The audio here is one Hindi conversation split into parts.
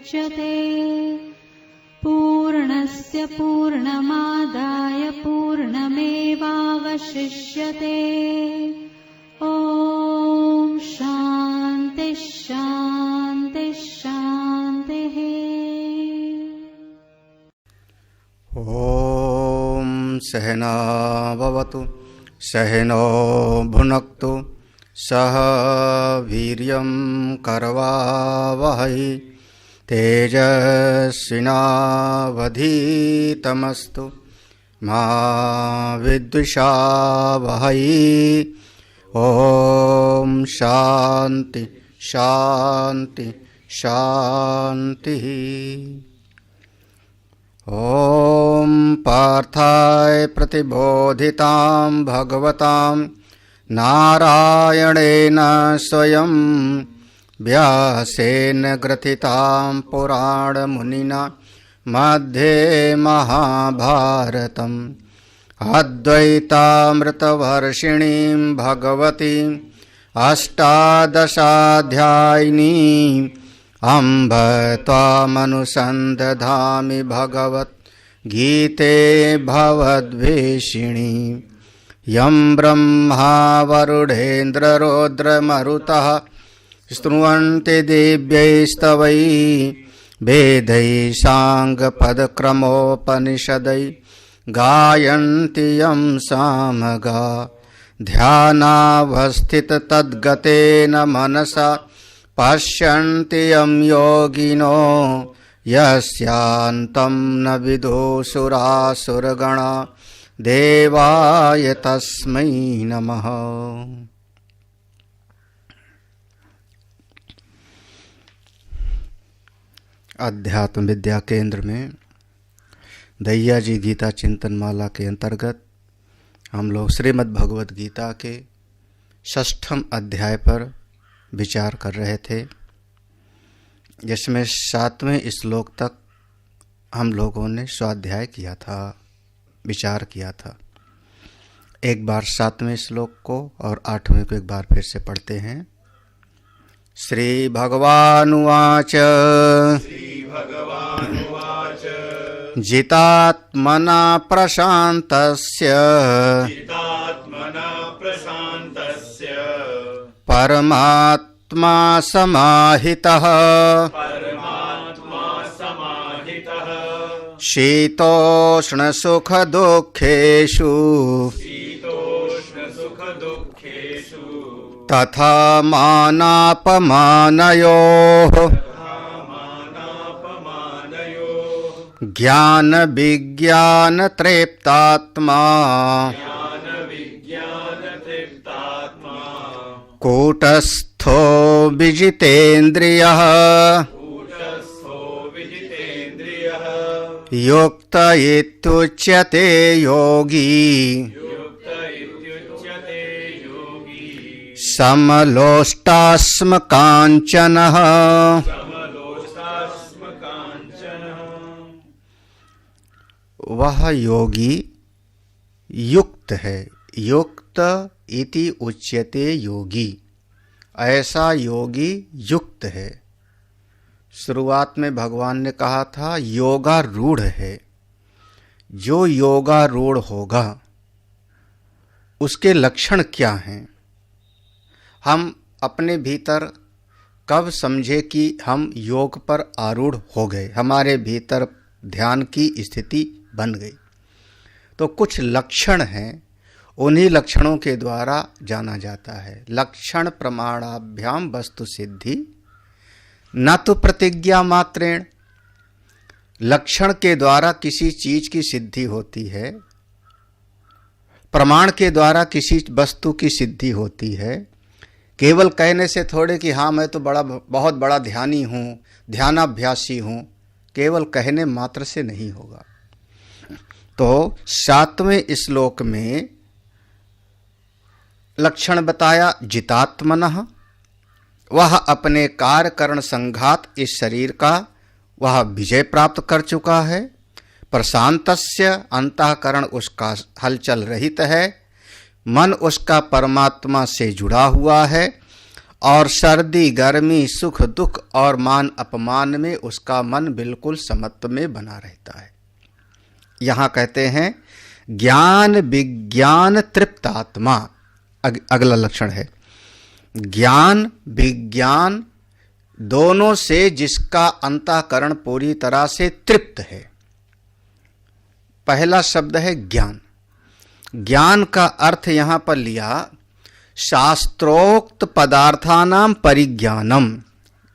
मुच्यते पूर्णस्य पूर्णमादाय पूर्णमेवावशिष्यते। ॐ शान्ति शान्ति शान्तिः। ॐ सहना भवतु सहनो भुनक्तु सह वीर्यं करवावहै तेजस्विनावधीतमस्तु मा विद्विषावहै। ॐ शान्ति शान्ति शान्तिः। ॐ पार्थाय प्रतिबोधितां भगवतां नारायणेन स्वयं व्यासेन ग्रथितां पुराणमुनिना मध्ये महाभारतम् अद्वैतामृतवर्षिणीं भगवतीम् अष्टादशाध्यायिनीं अम्ब त्वामनुसन्दधामि भगवद्गीते भवद्वेषिणी। यं ब्रह्मा वरुणेन्द्ररुद्रमरुतः स्तुवन्ति दिव्यैस्तवै वेदैः साङ्गपदक्रमोपनिषदै गायन्ति यं सामगा। ध्यानावस्थिततद्गतेन मनसा पश्यन्ति यं योगिनो यस्यान्तं न विदुषुरासुरगणा देवाय तस्मै नमः। अध्यात्म विद्या केंद्र में दैया जी गीता चिंतन माला के अंतर्गत हम लोग श्रीमद् भगवद गीता के 6ठम अध्याय पर विचार कर रहे थे, जिसमें 7वें श्लोक तक हम लोगों ने स्वाध्याय किया था, विचार किया था। एक बार 7वें श्लोक को और 8वें को एक बार फिर से पढ़ते हैं। श्री भगवानुवाच जितात्मना प्रशान्तस्य परमात्मा समाहितः शीतोष्णसुखदुःखेषु तथा मानापमानयोः ज्ञान विज्ञान तृप्तात्मा कूटस्थो विजितेन्द्रियः युक्त इत्युच्यते योगी समलोष्टास्म काञ्चनः। वह योगी युक्त है, युक्त इति उच्यते योगी, ऐसा योगी युक्त है। शुरुआत में भगवान ने कहा था योगारूढ़ है। जो योगारूढ़ होगा उसके लक्षण क्या हैं, हम अपने भीतर कब समझे कि हम योग पर आरूढ़ हो गए, हमारे भीतर ध्यान की स्थिति बन गई। तो कुछ लक्षण हैं, उन्हीं लक्षणों के द्वारा जाना जाता है। लक्षण प्रमाणाभ्याम वस्तु सिद्धि न तो प्रतिज्ञा मात्रेण। लक्षण के द्वारा किसी चीज की सिद्धि होती है, प्रमाण के द्वारा किसी वस्तु की सिद्धि होती है। केवल कहने से थोड़े कि हाँ मैं तो बहुत बड़ा ध्यानी हूँ, ध्यानाभ्यासी हूँ, केवल कहने मात्र से नहीं होगा। तो 7वें श्लोक में लक्षण बताया जितात्मनः, वह अपने कार्य करण संघात इस शरीर का वह विजय प्राप्त कर चुका है। प्रशांतस्य, अंतःकरण उसका हलचल रहित है, मन उसका परमात्मा से जुड़ा हुआ है और सर्दी गर्मी सुख दुख और मान अपमान में उसका मन बिल्कुल समत्व में बना रहता है। यहां कहते हैं ज्ञान विज्ञान तृप्तात्मा। अगला लक्षण है ज्ञान विज्ञान दोनों से जिसका अंतःकरण पूरी तरह से तृप्त है। पहला शब्द है ज्ञान। ज्ञान का अर्थ यहां पर लिया शास्त्रोक्त पदार्थानां परिज्ञानम।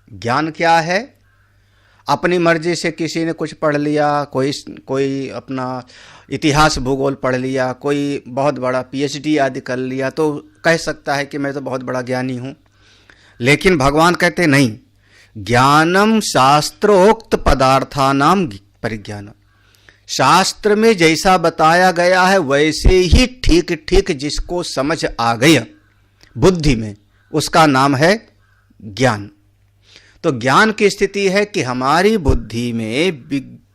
ज्ञान क्या है? अपनी मर्जी से किसी ने कुछ पढ़ लिया, कोई अपना इतिहास भूगोल पढ़ लिया, कोई बहुत बड़ा पीएचडी आदि कर लिया तो कह सकता है कि मैं तो बहुत बड़ा ज्ञानी हूं। लेकिन भगवान कहते नहीं, ज्ञानम शास्त्रोक्त पदार्थानां परिज्ञानम। शास्त्र में जैसा बताया गया है वैसे ही ठीक ठीक जिसको समझ आ गया बुद्धि में, उसका नाम है ज्ञान। तो ज्ञान की स्थिति है कि हमारी बुद्धि में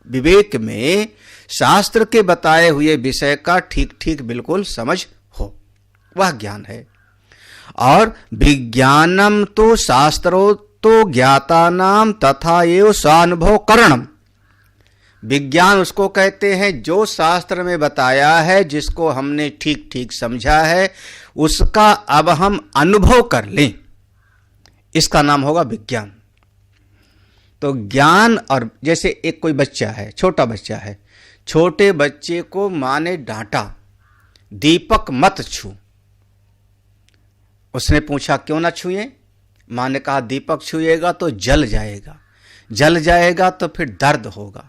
विवेक में शास्त्र के बताए हुए विषय का ठीक ठीक बिल्कुल समझ हो, वह ज्ञान है। और विज्ञानम तो शास्त्रो तो ज्ञातानाम तथा एव स्वानुभव करणम। विज्ञान उसको कहते हैं जो शास्त्र में बताया है, जिसको हमने ठीक ठीक समझा है, उसका अब हम अनुभव कर लें, इसका नाम होगा विज्ञान। तो ज्ञान, और जैसे एक कोई बच्चा है, छोटा बच्चा है, छोटे बच्चे को मां ने डांटा, दीपक मत छू। उसने पूछा क्यों ना छुए? मां ने कहा दीपक छुएगा तो जल जाएगा, जल जाएगा तो फिर दर्द होगा।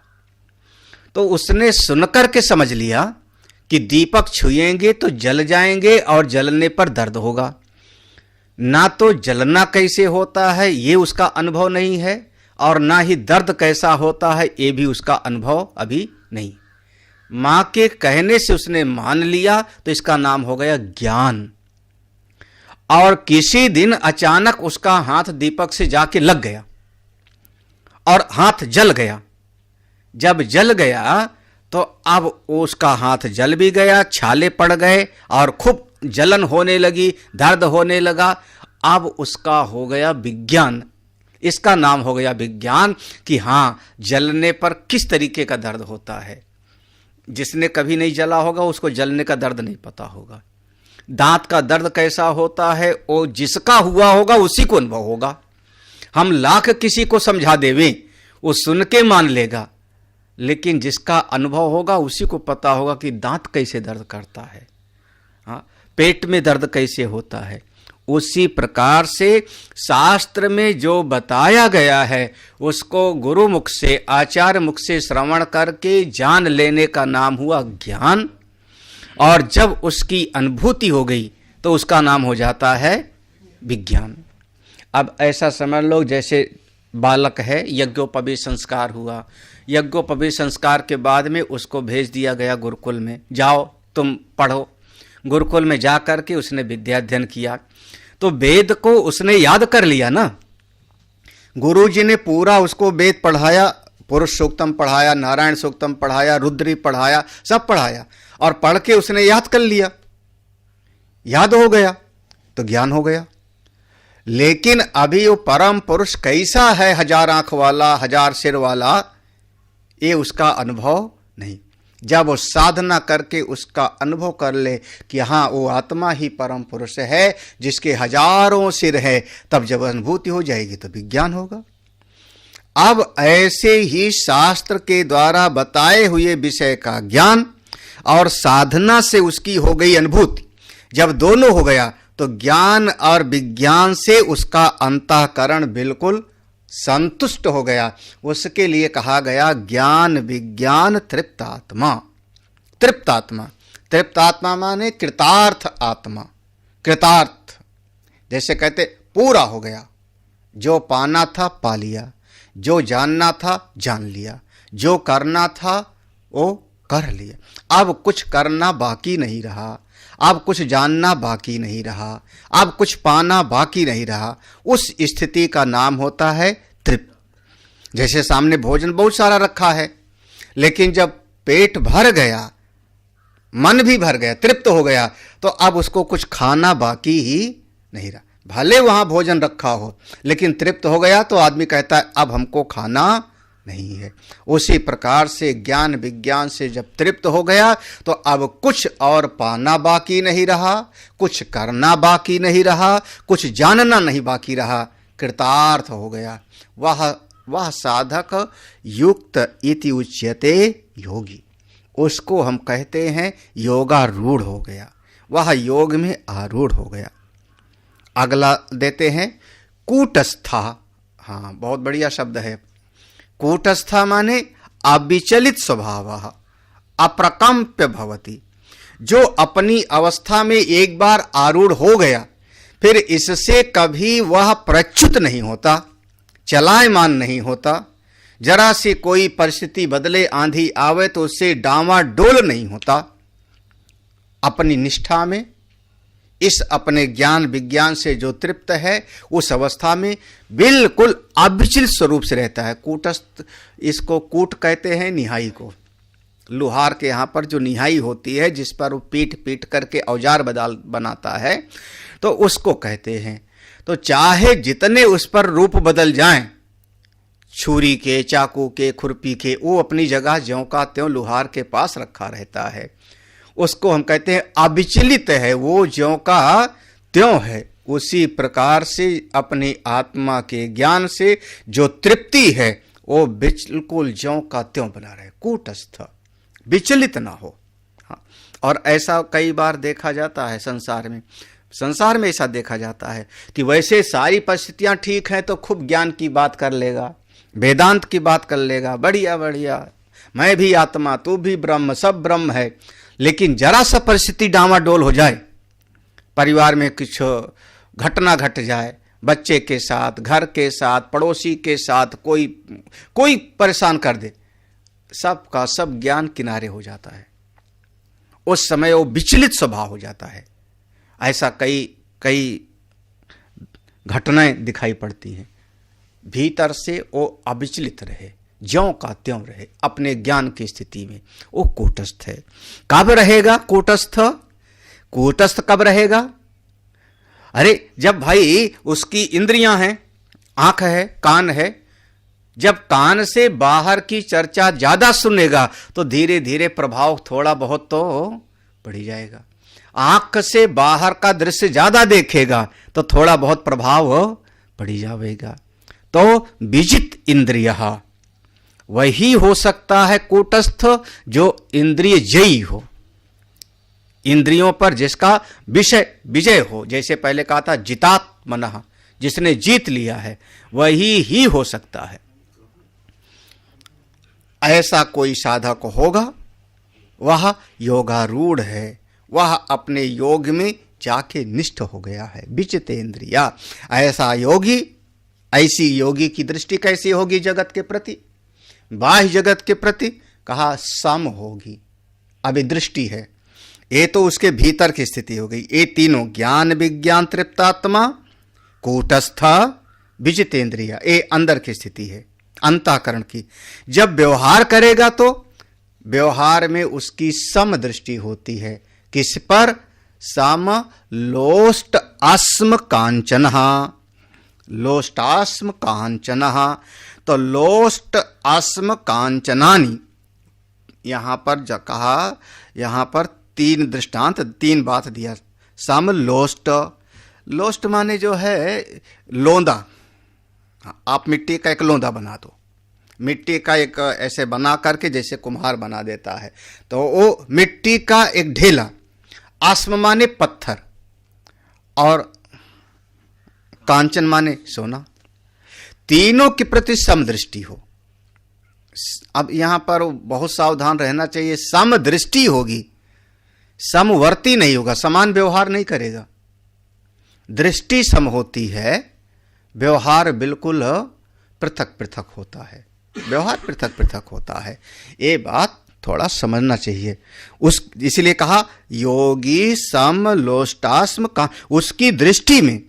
तो उसने सुनकर के समझ लिया कि दीपक छुएंगे तो जल जाएंगे और जलने पर दर्द होगा। ना तो जलना कैसे होता है ये उसका अनुभव नहीं है, और ना ही दर्द कैसा होता है ये भी उसका अनुभव अभी नहीं। मां के कहने से उसने मान लिया, तो इसका नाम हो गया ज्ञान। और किसी दिन अचानक उसका हाथ दीपक से जाके लग गया और हाथ जल गया। जब जल गया तो अब उसका हाथ जल भी गया, छाले पड़ गए और खूब जलन होने लगी, दर्द होने लगा। अब उसका हो गया विज्ञान, इसका नाम हो गया विज्ञान कि हां, जलने पर किस तरीके का दर्द होता है। जिसने कभी नहीं जला होगा उसको जलने का दर्द नहीं पता होगा। दांत का दर्द कैसा होता है वो जिसका हुआ होगा उसी को अनुभव होगा। हम लाख किसी को समझा देवें, वो सुन के मान लेगा, लेकिन जिसका अनुभव होगा उसी को पता होगा कि दांत कैसे दर्द करता है, हाँ, पेट में दर्द कैसे होता है। उसी प्रकार से शास्त्र में जो बताया गया है उसको गुरु मुख से, आचार्य मुख से श्रवण करके जान लेने का नाम हुआ ज्ञान। और जब उसकी अनुभूति हो गई तो उसका नाम हो जाता है विज्ञान। अब ऐसा समझ लो जैसे बालक है, यज्ञोपवीत संस्कार हुआ, यज्ञोपवीत संस्कार के बाद में उसको भेज दिया गया गुरुकुल में, जाओ तुम पढ़ो। गुरुकुल में जा करके उसने विद्या अध्ययन किया, तो वेद को उसने याद कर लिया ना। गुरुजी ने पूरा उसको वेद पढ़ाया, पुरुष सूक्तम पढ़ाया, नारायण सूक्तम पढ़ाया, रुद्री पढ़ाया, सब पढ़ाया, और पढ़ के उसने याद कर लिया, याद हो गया तो ज्ञान हो गया। लेकिन अभी वो परम पुरुष कैसा है, हजार आंख वाला, हजार सिर वाला, ये उसका अनुभव नहीं। जब वो साधना करके उसका अनुभव कर ले कि हाँ वो आत्मा ही परम पुरुष है जिसके हजारों सिर है, तब जब अनुभूति हो जाएगी तो विज्ञान होगा। अब ऐसे ही शास्त्र के द्वारा बताए हुए विषय का ज्ञान और साधना से उसकी हो गई अनुभूति, जब दोनों हो गया तो ज्ञान और विज्ञान से उसका अंतःकरण बिल्कुल संतुष्ट हो गया। उसके लिए कहा गया ज्ञान विज्ञान तृप्तात्मा। तृप्तात्मा, तृप्तात्मा माने कृतार्थ आत्मा। कृतार्थ जैसे कहते पूरा हो गया, जो पाना था पा लिया, जो जानना था जान लिया, जो करना था वो कर लिया। अब कुछ करना बाकी नहीं रहा, अब कुछ जानना बाकी नहीं रहा, अब कुछ पाना बाकी नहीं रहा। उस स्थिति का नाम होता है तृप्त। जैसे सामने भोजन बहुत सारा रखा है, लेकिन जब पेट भर गया, मन भी भर गया, तृप्त हो गया, तो अब उसको कुछ खाना बाकी ही नहीं रहा। भले वहां भोजन रखा हो, लेकिन तृप्त हो गया तो आदमी कहता है अब हमको खाना नहीं है। उसी प्रकार से ज्ञान विज्ञान से जब तृप्त हो गया तो अब कुछ और पाना बाकी नहीं रहा, कुछ करना बाकी नहीं रहा, कुछ जानना नहीं बाकी रहा, कृतार्थ हो गया। वह साधक युक्त इति उच्यते योगी, उसको हम कहते हैं योगारूढ़ हो गया, वह योग में आरूढ़ हो गया। अगला देते हैं कूटस्था। हाँ, बहुत बढ़िया शब्द है। कूटस्था माने अविचलित स्वभाव, अप्रकंप्य भवति, जो अपनी अवस्था में एक बार आरूढ़ हो गया फिर इससे कभी वह प्रच्युत नहीं होता, चलायमान नहीं होता। जरा सी कोई परिस्थिति बदले, आंधी आवे तो उससे डामाडोल नहीं होता। अपनी निष्ठा में, इस अपने ज्ञान विज्ञान से जो तृप्त है उस अवस्था में बिल्कुल अविचलित स्वरूप से रहता है। कूटस्थ, इसको कूट कहते हैं निहाई को। लोहार के यहाँ पर जो निहाई होती है, जिस पर वो पीट पीट करके औजार बनाता है, तो उसको कहते हैं। तो चाहे जितने उस पर रूप बदल जाएं, छुरी के, चाकू के, खुरपी के, वो अपनी जगह ज्यों का त्यों लोहार के पास रखा रहता है। उसको हम कहते हैं अविचलित है, वो ज्यों का त्यों है। उसी प्रकार से अपनी आत्मा के ज्ञान से जो तृप्ति है वो बिल्कुल ज्यों का त्यों बना रहे, कूटस्थ, विचलित ना हो। हाँ, और ऐसा कई बार देखा जाता है संसार में ऐसा देखा जाता है कि वैसे सारी परिस्थितियां ठीक हैं तो खूब ज्ञान की बात कर लेगा, वेदांत की बात कर लेगा, बढ़िया बढ़िया, मैं भी आत्मा, तू भी ब्रह्म, सब ब्रह्म है। लेकिन जरा सा परिस्थिति डामाडोल हो जाए, परिवार में कुछ घटना घट जाए, बच्चे के साथ, घर के साथ, पड़ोसी के साथ कोई परेशान कर दे, सब का सब ज्ञान किनारे हो जाता है। उस समय वो विचलित स्वभाव हो जाता है। ऐसा कई घटनाएं दिखाई पड़ती हैं। भीतर से वो अविचलित रहे, ज्यों का त्यों रहे, अपने ज्ञान की स्थिति में, वो कूटस्थ है। कब रहेगा कूटस्थ? कूटस्थ कब रहेगा? अरे जब भाई उसकी इंद्रियां हैं, आंख है, कान है, जब कान से बाहर की चर्चा ज्यादा सुनेगा तो धीरे धीरे प्रभाव थोड़ा बहुत तो बढ़ जाएगा। आंख से बाहर का दृश्य ज्यादा देखेगा तो थोड़ा बहुत प्रभाव बढ़ जाएगा। तो विजित इंद्रिय वही हो सकता है कूटस्थ जो इंद्रिय जयी हो, इंद्रियों पर जिसका विजय हो। जैसे पहले कहा था जितात्मनः, जिसने जीत लिया है वही ही हो सकता है। ऐसा कोई साधक होगा वह योगारूढ़ है, वह अपने योग में जाके निष्ठ हो गया है। विचितेंद्रिया, ऐसा योगी, ऐसी योगी की दृष्टि कैसी होगी जगत के प्रति? बाह्य जगत के प्रति कहा सम होगी। अभी दृष्टि है, ये तो उसके भीतर की स्थिति हो गई। ये तीनों ज्ञान विज्ञान तृप्तात्मा, कूटस्थ, विजितेंद्रिय, ये अंदर की स्थिति है, अंतःकरण की। जब व्यवहार करेगा तो व्यवहार में उसकी सम दृष्टि होती है। किस पर? सम लोष्ट अस्म कांचन, लोष्टास्म कांचन। तो लोष्ट अस्म कांचनानि, यहां पर कहा, यहां पर तीन दृष्टांत, तीन बात दिया। सम लोष्ट, लोष्ट माने जो है लोंदा। आप मिट्टी का एक लोंदा बना दो, मिट्टी का एक ऐसे बना करके जैसे कुम्हार बना देता है, तो वो मिट्टी का एक ढेला। आस्म माने पत्थर और कांचन माने सोना। तीनों के प्रति समदृष्टि हो। अब यहां पर बहुत सावधान रहना चाहिए। समदृष्टि होगी, समवर्ती नहीं होगा, समान व्यवहार नहीं करेगा। दृष्टि सम होती है, व्यवहार बिल्कुल पृथक पृथक होता है, व्यवहार पृथक पृथक होता है। ये बात थोड़ा समझना चाहिए। इसलिए कहा योगी सम लोष्टास्म का, उसकी दृष्टि में,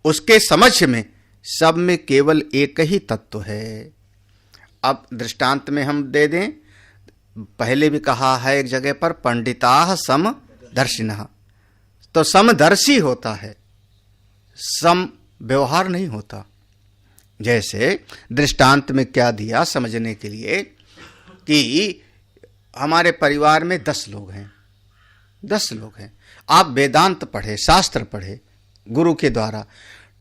उसके समझ में सब में केवल एक ही तत्व है। अब दृष्टांत में हम दे दें, पहले भी कहा है एक जगह पर पंडिताः समदर्शिनः, तो समदर्शी होता है सम व्यवहार नहीं होता। जैसे दृष्टांत में क्या दिया समझने के लिए कि हमारे परिवार में 10 लोग हैं, 10 लोग हैं। आप वेदांत पढ़े, शास्त्र पढ़े गुरु के द्वारा,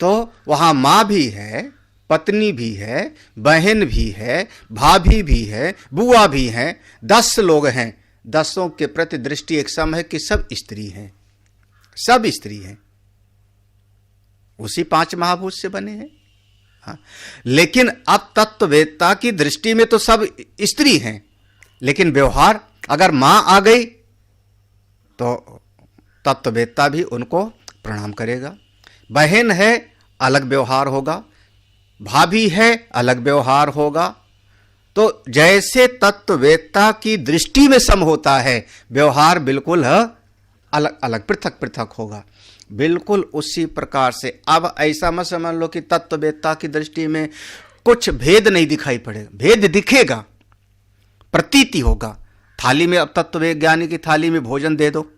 तो वहाँ माँ भी है, पत्नी भी है, बहन भी है, भाभी भी है, बुआ भी है, 10 लोग हैं। 10 के प्रति दृष्टि एक सम है कि सब स्त्री हैं, सब स्त्री हैं, उसी 5 महाभूत से बने हैं। हाँ, लेकिन अब तत्ववेत्ता की दृष्टि में तो सब स्त्री हैं, लेकिन व्यवहार अगर मां आ गई तो तत्ववेत्ता भी उनको प्रणाम करेगा। बहन है अलग व्यवहार होगा, भाभी है अलग व्यवहार होगा। तो जैसे तत्ववेत्ता की दृष्टि में सम होता है, व्यवहार बिल्कुल अलग अलग पृथक पृथक होगा। बिल्कुल उसी प्रकार से अब ऐसा मत समझ लो कि तत्ववेत्ता की दृष्टि में कुछ भेद नहीं दिखाई पड़ेगा, भेद दिखेगा, प्रतीति होगा। थाली में, अब तत्वज्ञानी की थाली में भोजन दे दो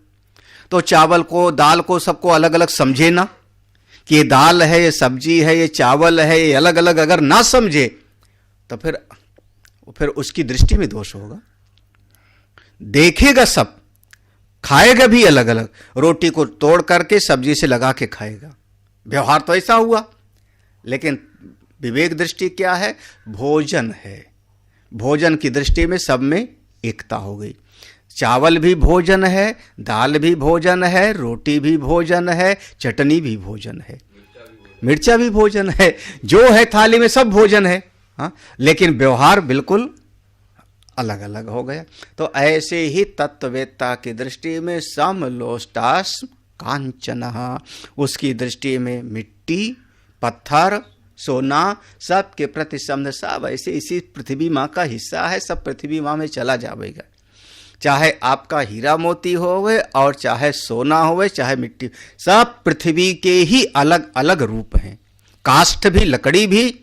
तो चावल को, दाल को सबको अलग अलग समझे ना कि ये दाल है, ये सब्जी है, ये चावल है, ये अलग अलग अगर ना समझे तो फिर उसकी दृष्टि में दोष होगा। देखेगा सब, खाएगा भी अलग अलग, रोटी को तोड़ करके सब्जी से लगा के खाएगा, व्यवहार तो ऐसा हुआ। लेकिन विवेक दृष्टि क्या है? भोजन है, भोजन की दृष्टि में सब में एकता हो गई। चावल भी भोजन है, दाल भी भोजन है, रोटी भी भोजन है, चटनी भी भोजन है, मिर्चा भी भोजन है, जो है थाली में सब भोजन है। हाँ, लेकिन व्यवहार बिल्कुल अलग अलग हो गया। तो ऐसे ही तत्ववेत्ता की दृष्टि में समलोष्टास कांचन, उसकी दृष्टि में मिट्टी, पत्थर, सोना सब के प्रति समझ, सब ऐसे इसी पृथ्वी माँ का हिस्सा है, सब पृथ्वी माँ में चला जाएगा। चाहे आपका हीरा मोती होवे और चाहे सोना होवे, चाहे मिट्टी, सब पृथ्वी के ही अलग अलग रूप हैं। काष्ठ भी, लकड़ी भी,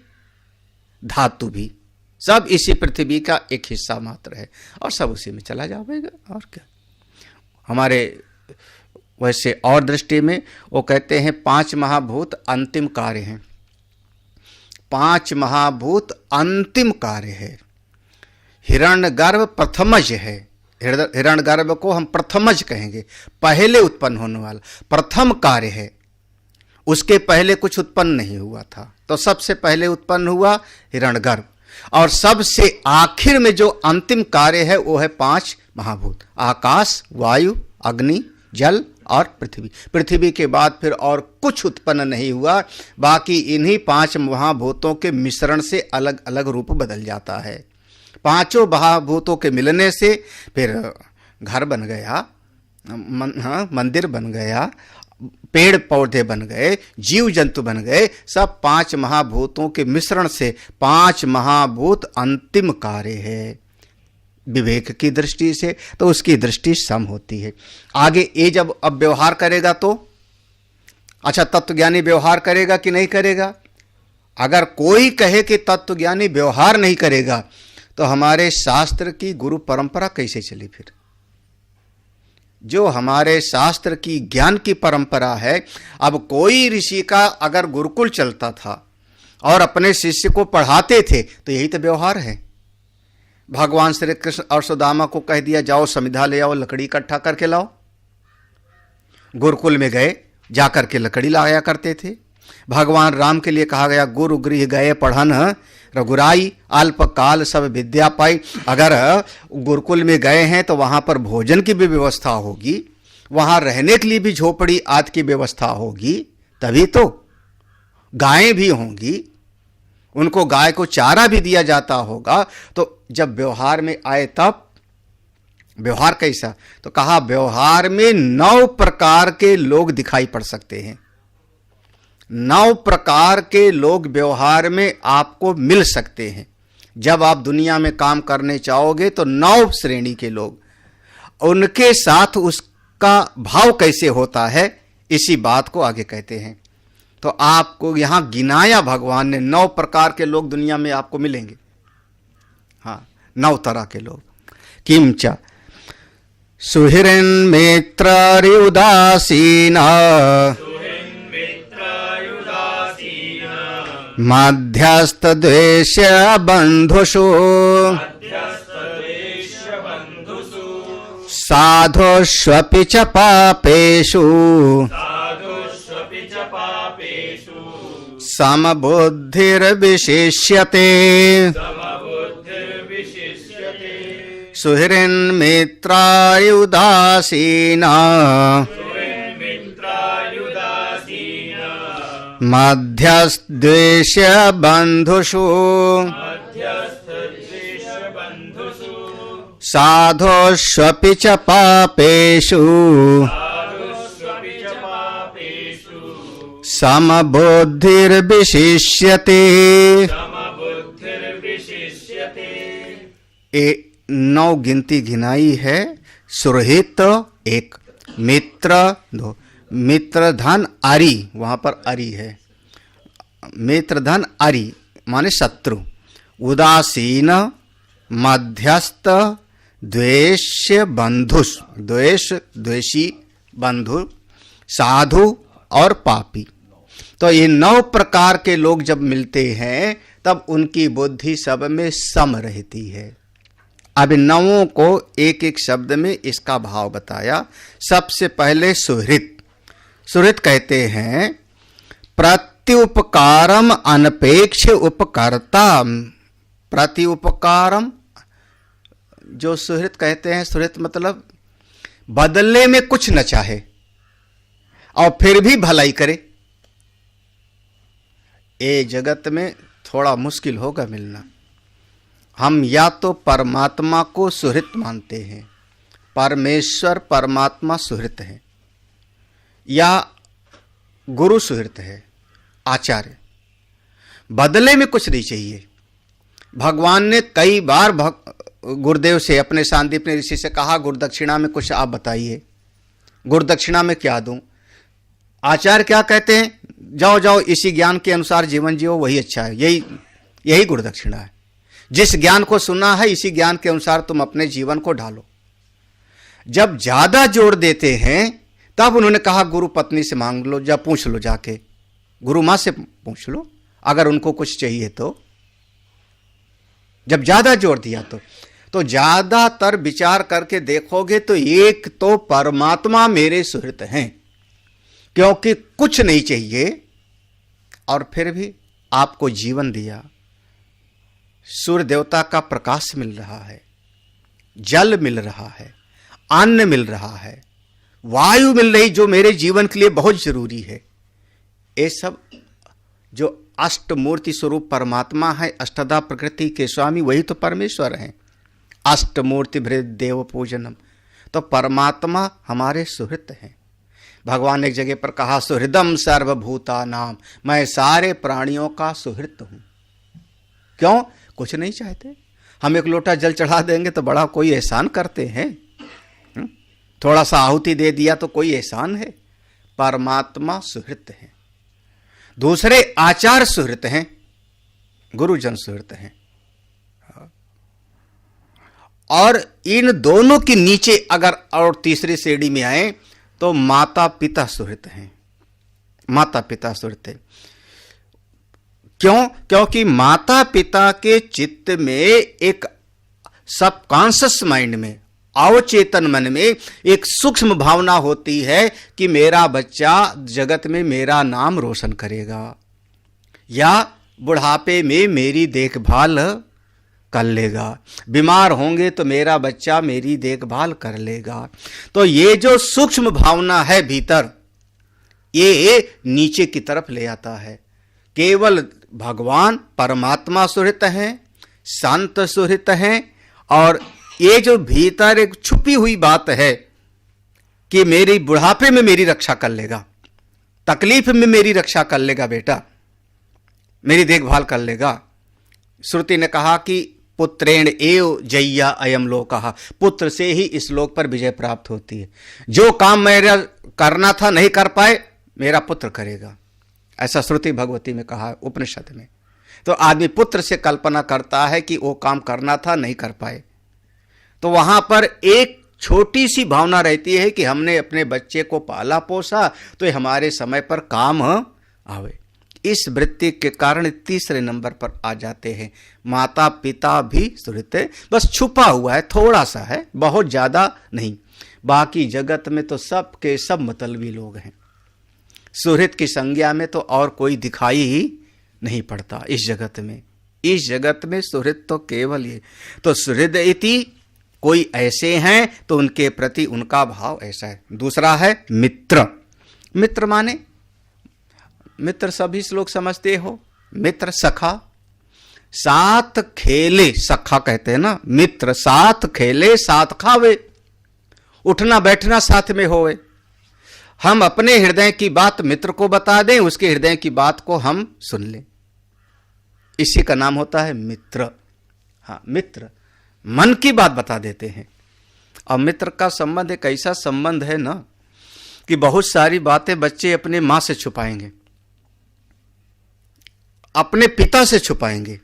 धातु भी, सब इसी पृथ्वी का एक हिस्सा मात्र है और सब उसी में चला जाएगा। और क्या हमारे वैसे और दृष्टि में वो कहते हैं 5 महाभूत अंतिम कार्य हैं। 5 महाभूत अंतिम कार्य है। हिरण्यगर्भ प्रथमज है, हिरण्यगर्भ को हम प्रथमज कहेंगे, पहले उत्पन्न होने वाला प्रथम कार्य है। उसके पहले कुछ उत्पन्न नहीं हुआ था, तो सबसे पहले उत्पन्न हुआ हिरण्यगर्भ। और सबसे आखिर में जो अंतिम कार्य है वो है 5 महाभूत, आकाश, वायु, अग्नि, जल और पृथ्वी। पृथ्वी के बाद फिर और कुछ उत्पन्न नहीं हुआ, बाकी इन्हीं 5 महाभूतों के मिश्रण से अलग अलग रूप बदल जाता है। 5 महाभूतों के मिलने से फिर घर बन गया, मंदिर बन गया, पेड़ पौधे बन गए, जीव जंतु बन गए, सब 5 महाभूतों के मिश्रण से 5 महाभूत अंतिम कार्य है। विवेक की दृष्टि से तो उसकी दृष्टि सम होती है। आगे ये जब अब व्यवहार करेगा तो अच्छा, तत्वज्ञानी व्यवहार करेगा कि नहीं करेगा? अगर कोई कहे कि तत्वज्ञानी व्यवहार नहीं करेगा तो हमारे शास्त्र की गुरु परंपरा कैसे चली? फिर जो हमारे शास्त्र की ज्ञान की परंपरा है, अब कोई ऋषि का अगर गुरुकुल चलता था और अपने शिष्य को पढ़ाते थे तो यही तो व्यवहार है। भगवान श्री कृष्ण और सुदामा को कह दिया जाओ समिधा ले आओ, लकड़ी इकट्ठा करके लाओ। गुरुकुल में गए, जाकर के लकड़ी लाया करते थे। भगवान राम के लिए कहा गया गुरु गृह गए पढ़न रघुराई, अल्पकाल सब विद्या पाई। अगर गुरुकुल में गए हैं तो वहाँ पर भोजन की भी व्यवस्था होगी, वहाँ रहने के लिए भी झोपड़ी आदि की व्यवस्था होगी, तभी तो गायें भी होंगी, उनको गाय को चारा भी दिया जाता होगा। तो जब व्यवहार में आए तब व्यवहार कैसा? तो कहा व्यवहार में 9 प्रकार के लोग दिखाई पड़ सकते हैं। 9 प्रकार के लोग व्यवहार में आपको मिल सकते हैं। जब आप दुनिया में काम करने चाहोगे तो 9 श्रेणी के लोग, उनके साथ उसका भाव कैसे होता है, इसी बात को आगे कहते हैं। तो आपको यहां गिनाया भगवान ने 9 प्रकार के लोग दुनिया में आपको मिलेंगे। हाँ, 9 तरह के लोग। किंच सुहृन् मित्र उदासीना मध्यस्थद्वेष्य बन्धुषु साधुष्वपि च पापेषु समबुद्धिर्विशिष्यते सुहृन्मित्रायुदासीना मध्यस्थद्वेष्य बन्धुषु साधुष्वपि च पापेषु समबुद्धिर्विशिष्यते। ये 9 गिनती गिनाई है। सुरहित 1, मित्र 2, मित्र धन अरि, वहां पर अरि है, मित्र धन अरि माने शत्रु, उदासीन, मध्यस्थ, द्वेष्य बंधुष, द्वेष द्वेषी, बंधु, साधु और पापी। तो ये 9 प्रकार के लोग जब मिलते हैं तब उनकी बुद्धि सब में सम रहती है। अब इन 9 को एक एक शब्द में इसका भाव बताया। सबसे पहले सुहृत। सुहृत कहते हैं प्रत्युपकारम अनपेक्ष उपकर्ता। प्रत्युपकारम, जो सुहृत कहते हैं, सुहृत मतलब बदले में कुछ न चाहे और फिर भी भलाई करे। ये जगत में थोड़ा मुश्किल होगा मिलना। हम या तो परमात्मा को सुहृत मानते हैं, परमेश्वर परमात्मा सुहृत है, या गुरु सुहृत है, आचार्य। बदले में कुछ नहीं चाहिए। भगवान ने कई बार गुरुदेव से, अपने सांदीपनि ऋषि से कहा, गुरुदक्षिणा में कुछ आप बताइए, गुरुदक्षिणा में क्या दूं? आचार्य क्या कहते हैं? जाओ जाओ, इसी ज्ञान के अनुसार जीवन जियो, वही अच्छा है। यही गुरुदक्षिणा है। जिस ज्ञान को सुना है, इसी ज्ञान के अनुसार तुम अपने जीवन को ढालो। जब ज्यादा जोर देते हैं तब उन्होंने कहा गुरु पत्नी से मांग लो, जब पूछ लो, जाके गुरु मां से पूछ लो अगर उनको कुछ चाहिए तो। जब ज्यादा जोर दिया तो ज्यादातर विचार करके देखोगे तो एक तो परमात्मा मेरे सुहृत हैं, क्योंकि कुछ नहीं चाहिए और फिर भी आपको जीवन दिया। सूर्य देवता का प्रकाश मिल रहा है, जल मिल रहा है, अन्न मिल रहा है, वायु मिल रही जो मेरे जीवन के लिए बहुत जरूरी है। ये सब जो अष्टमूर्ति स्वरूप परमात्मा है, अष्टधा प्रकृति के स्वामी, वही तो परमेश्वर हैं। अष्टमूर्ति भृत देव पूजनम, तो परमात्मा हमारे सुहृत हैं। भगवान ने एक जगह पर कहा सुहृदम सर्वभूता नाम, मैं सारे प्राणियों का सुहृत हूं। क्यों? कुछ नहीं चाहते। हम एक लोटा जल चढ़ा देंगे तो बड़ा कोई एहसान करते हैं? थोड़ा सा आहुति दे दिया तो कोई एहसान है? परमात्मा सुहृत है। दूसरे आचार्य सुहृत हैं, गुरुजन सुहृत हैं। और इन दोनों के नीचे अगर और तीसरी श्रेणी में आए तो माता पिता सुहृत हैं। माता पिता सुहृत हैं। क्यों? क्योंकि माता पिता के चित्त में एक सबकॉन्शियस माइंड में, अवचेतन मन में एक सूक्ष्म भावना होती है कि मेरा बच्चा जगत में मेरा नाम रोशन करेगा, या बुढ़ापे में मेरी देखभाल कर लेगा, बीमार होंगे तो मेरा बच्चा मेरी देखभाल कर लेगा। तो ये जो सूक्ष्म भावना है भीतर, ये नीचे की तरफ ले आता है। केवल भगवान परमात्मा सुहृत हैं, संत सुहृत हैं, और ये जो भीतर एक छुपी हुई बात है कि मेरी बुढ़ापे में मेरी रक्षा कर लेगा, तकलीफ में मेरी रक्षा कर लेगा, बेटा मेरी देखभाल कर लेगा। श्रुति ने कहा कि पुत्रेण एव जय्या अयम लोकः, पुत्र से ही इस लोक पर विजय प्राप्त होती है। जो काम मेरा करना था नहीं कर पाए, मेरा पुत्र करेगा, ऐसा श्रुति भगवती में कहा है, उपनिषद में। तो आदमी पुत्र से कल्पना करता है कि वो काम करना था नहीं कर पाए, तो वहां पर एक छोटी सी भावना रहती है कि हमने अपने बच्चे को पाला पोसा तो ये हमारे समय पर काम आवे। इस वृत्ति के कारण तीसरे नंबर पर आ जाते हैं। माता पिता भी सुहृद है, बस छुपा हुआ है, थोड़ा सा है, बहुत ज्यादा नहीं। बाकी जगत में तो सब के सब मतलबी लोग हैं। सुहृद की संज्ञा में तो और कोई दिखाई ही नहीं पड़ता इस जगत में। इस जगत में सुहृद तो केवल ये। तो सुहृद इति कोई ऐसे हैं तो उनके प्रति उनका भाव ऐसा है। दूसरा है मित्र। मित्र माने मित्र सभी लोग समझते हो, मित्र सखा, साथ खेले, सखा कहते हैं ना, मित्र साथ खेले साथ खावे, उठना बैठना साथ में होवे। हम अपने हृदय की बात मित्र को बता दें, उसके हृदय की बात को हम सुन लें, इसी का नाम होता है मित्र। हाँ, मित्र मन की बात बता देते हैं। और मित्र का संबंध एक ऐसा संबंध है ना कि बहुत सारी बातें बच्चे अपने मां से छुपाएंगे, अपने पिता से छुपाएंगे,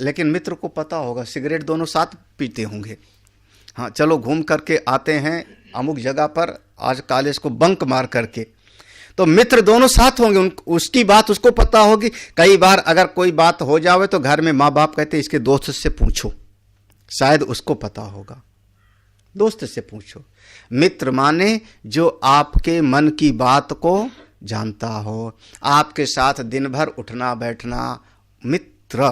लेकिन मित्र को पता होगा। सिगरेट दोनों साथ पीते होंगे। हाँ, चलो घूम करके आते हैं अमुक जगह पर, आज कॉलेज को बंक मार करके, तो मित्र दोनों साथ होंगे, उसकी बात उसको पता होगी। कई बार अगर कोई बात हो जावे तो घर में माँ बाप कहते इसके दोस्त से पूछो, शायद उसको पता होगा, दोस्त से पूछो। मित्र माने जो आपके मन की बात को जानता हो, आपके साथ दिन भर उठना बैठना, मित्र।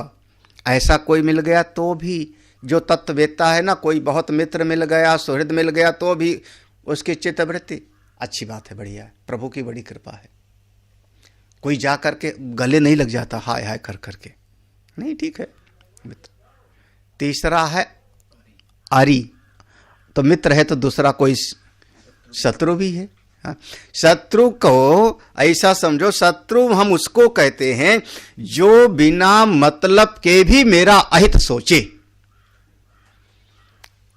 ऐसा कोई मिल गया तो भी, जो तत्ववेत्ता है ना, कोई बहुत मित्र मिल गया, सुहृद मिल गया तो भी उसकी चित्तवृत्ति अच्छी बात है, बढ़िया है, प्रभु की बड़ी कृपा है। कोई जा करके गले नहीं लग जाता हाय हाय कर करके, नहीं, ठीक है मित्र। तीसरा है आरी, तो मित्र है तो दूसरा कोई शत्रु भी है। हाँ? शत्रु को ऐसा समझो, शत्रु हम उसको कहते हैं जो बिना मतलब के भी मेरा अहित सोचे,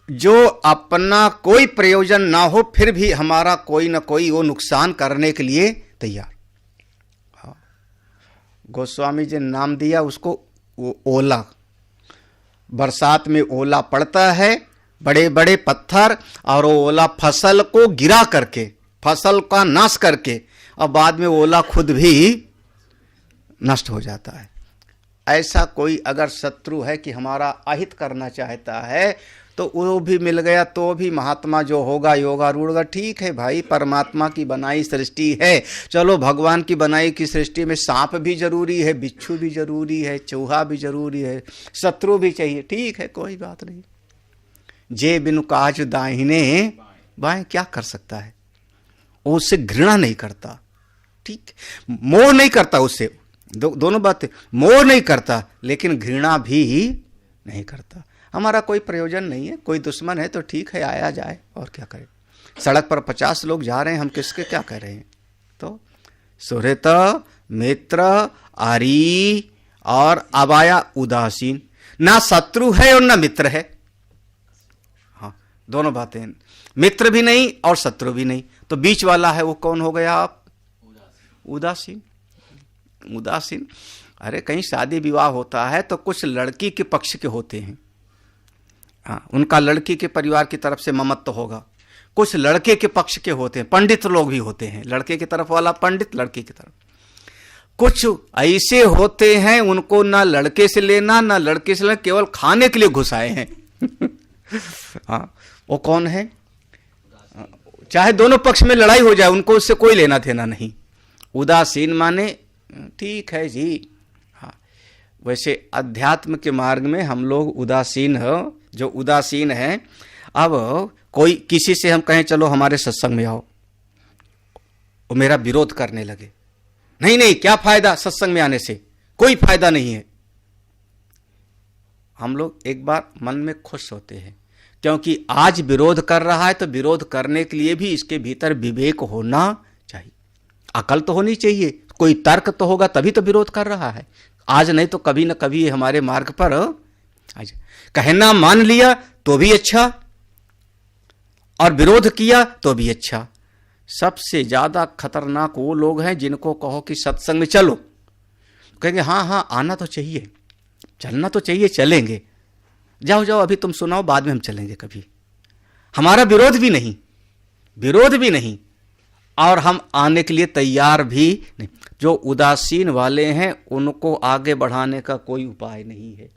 जो अपना कोई प्रयोजन ना हो फिर भी हमारा कोई ना कोई वो नुकसान करने के लिए तैयार। हाँ, गोस्वामी जी ने नाम दिया उसको वो ओला। बरसात में ओला पड़ता है, बड़े बड़े पत्थर, और वो ओला फसल को गिरा करके, फसल का नाश करके, और बाद में ओला खुद भी नष्ट हो जाता है। ऐसा कोई अगर शत्रु है कि हमारा अहित करना चाहता है तो वो भी मिल गया तो भी महात्मा जो होगा योगारूढ़ होगा, ठीक है भाई, परमात्मा की बनाई सृष्टि है, चलो भगवान की बनाई की सृष्टि में सांप भी जरूरी है, बिच्छू भी जरूरी है, चूहा भी जरूरी है, शत्रु भी चाहिए, ठीक है, कोई बात नहीं। जे बिनु काज दाहिने बाएं, क्या कर सकता है, वो उससे घृणा नहीं करता, ठीक, मोह नहीं करता उससे, दोनों बातें, मोह नहीं करता लेकिन घृणा भी नहीं करता। हमारा कोई प्रयोजन नहीं है, कोई दुश्मन है तो ठीक है, आया जाए, और क्या करें। सड़क पर 50 लोग जा रहे हैं, हम किसके क्या कह रहे हैं। तो सुहृत, मित्र, आरी और अबाया उदासीन, ना शत्रु है और ना मित्र है। हाँ, दोनों बातें, मित्र भी नहीं और शत्रु भी नहीं, तो बीच वाला है वो कौन हो गया आप? उदासीन। उदासीन, अरे कहीं शादी विवाह होता है तो कुछ लड़की के पक्ष के होते हैं, हाँ, उनका लड़की के परिवार की तरफ से ममत्व होगा, कुछ लड़के के पक्ष के होते हैं, पंडित लोग भी होते हैं, लड़के की तरफ वाला पंडित, लड़की की तरफ। कुछ ऐसे होते हैं उनको ना लड़के से लेना ना लड़के से लेना, केवल खाने के लिए घुसाए हैं। हाँ, वो कौन है? चाहे दोनों पक्ष में लड़ाई हो जाए, उनको उससे कोई लेना देना नहीं। उदासीन माने ठीक है जी। हाँ, वैसे अध्यात्म के मार्ग में हम लोग उदासीन हो, जो उदासीन है, अब कोई किसी से हम कहें चलो हमारे सत्संग में आओ, वो मेरा विरोध करने लगे, नहीं नहीं क्या फायदा सत्संग में आने से, कोई फायदा नहीं है। हम लोग एक बार मन में खुश होते हैं, क्योंकि आज विरोध कर रहा है तो विरोध करने के लिए भी इसके भीतर विवेक होना चाहिए, अकल तो होनी चाहिए, कोई तर्क तो होगा तभी तो विरोध कर रहा है। आज नहीं तो कभी न कभी हमारे मार्ग पर आज कहना मान लिया तो भी अच्छा, और विरोध किया तो भी अच्छा। सबसे ज्यादा खतरनाक वो लोग हैं जिनको कहो कि सत्संग में चलो, कहेंगे हाँ हाँ आना तो चाहिए, चलना तो चाहिए, चलेंगे, जाओ जाओ अभी तुम सुनाओ बाद में हम चलेंगे। कभी हमारा विरोध भी नहीं और हम आने के लिए तैयार भी नहीं। जो उदासीन वाले हैं उनको आगे बढ़ाने का कोई उपाय नहीं है।